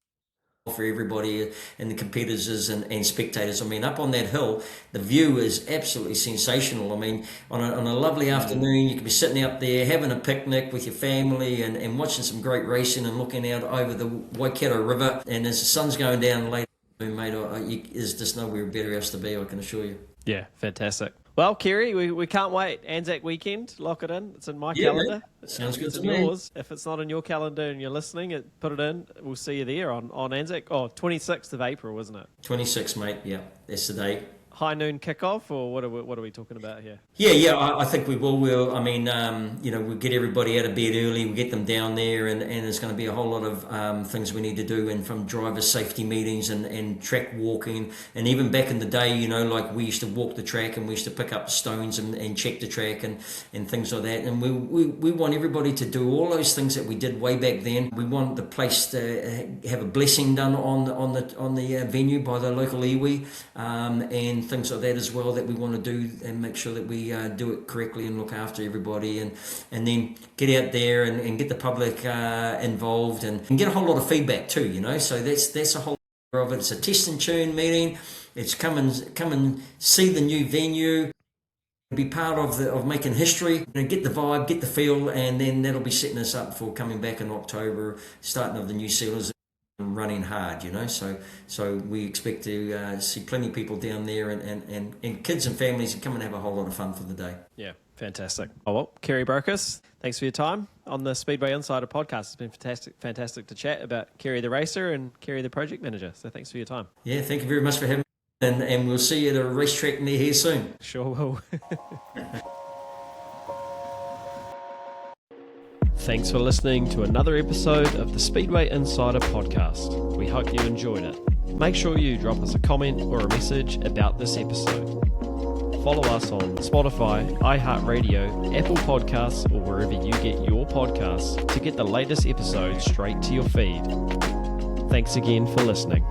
for everybody and the competitors and spectators. I mean, up on that hill, the view is absolutely sensational. I mean, on a lovely afternoon, you could be sitting out there having a picnic with your family and watching some great racing and looking out over the Waikato River. And as the sun's going down late, mate, there's just nowhere better else to be, I can assure you. Yeah, fantastic. Well, Kerry, we can't wait. Anzac weekend, lock it in. It's in my calendar. Man. Sounds good to me. Yours. If it's not in your calendar and you're listening, put it in. We'll see you there on Anzac. 26th of April, isn't it? 26th, mate. Yeah, that's the day. high noon kickoff, or what are we talking about here? Yeah, I think we will. We'll get everybody out of bed early. We'll get them down there, and there's going to be a whole lot of things we need to do, and from driver safety meetings and track walking, and even back in the day, like we used to walk the track and we used to pick up stones and check the track and things like that. And we want everybody to do all those things that we did way back then. We want the place to have a blessing done on the venue by the local iwi, and things like that as well, that we want to do and make sure that we do it correctly and look after everybody, and then get out there and get the public involved and get a whole lot of feedback too, so that's a whole lot of it. It's a test and tune meeting. It's come and see the new venue, be part of making history, get the vibe, get the feel, and then that'll be setting us up for coming back in October, starting of the new sealers, running hard, so we expect to see plenty of people down there, and kids and families come and have a whole lot of fun for the day. Yeah, fantastic. Oh, well, Kerry Brocas, thanks for your time on the Speedway Insider podcast. It's been fantastic to chat about Kerry the racer and Kerry the project manager, so thanks for your time. Yeah, thank you very much for having me, and we'll see you at a racetrack near here soon. Sure will. Thanks for listening to another episode of the Speedway Insider podcast. We hope you enjoyed it. Make sure you drop us a comment or a message about this episode. Follow us on Spotify, iHeartRadio, Apple Podcasts, or wherever you get your podcasts to get the latest episodes straight to your feed. Thanks again for listening.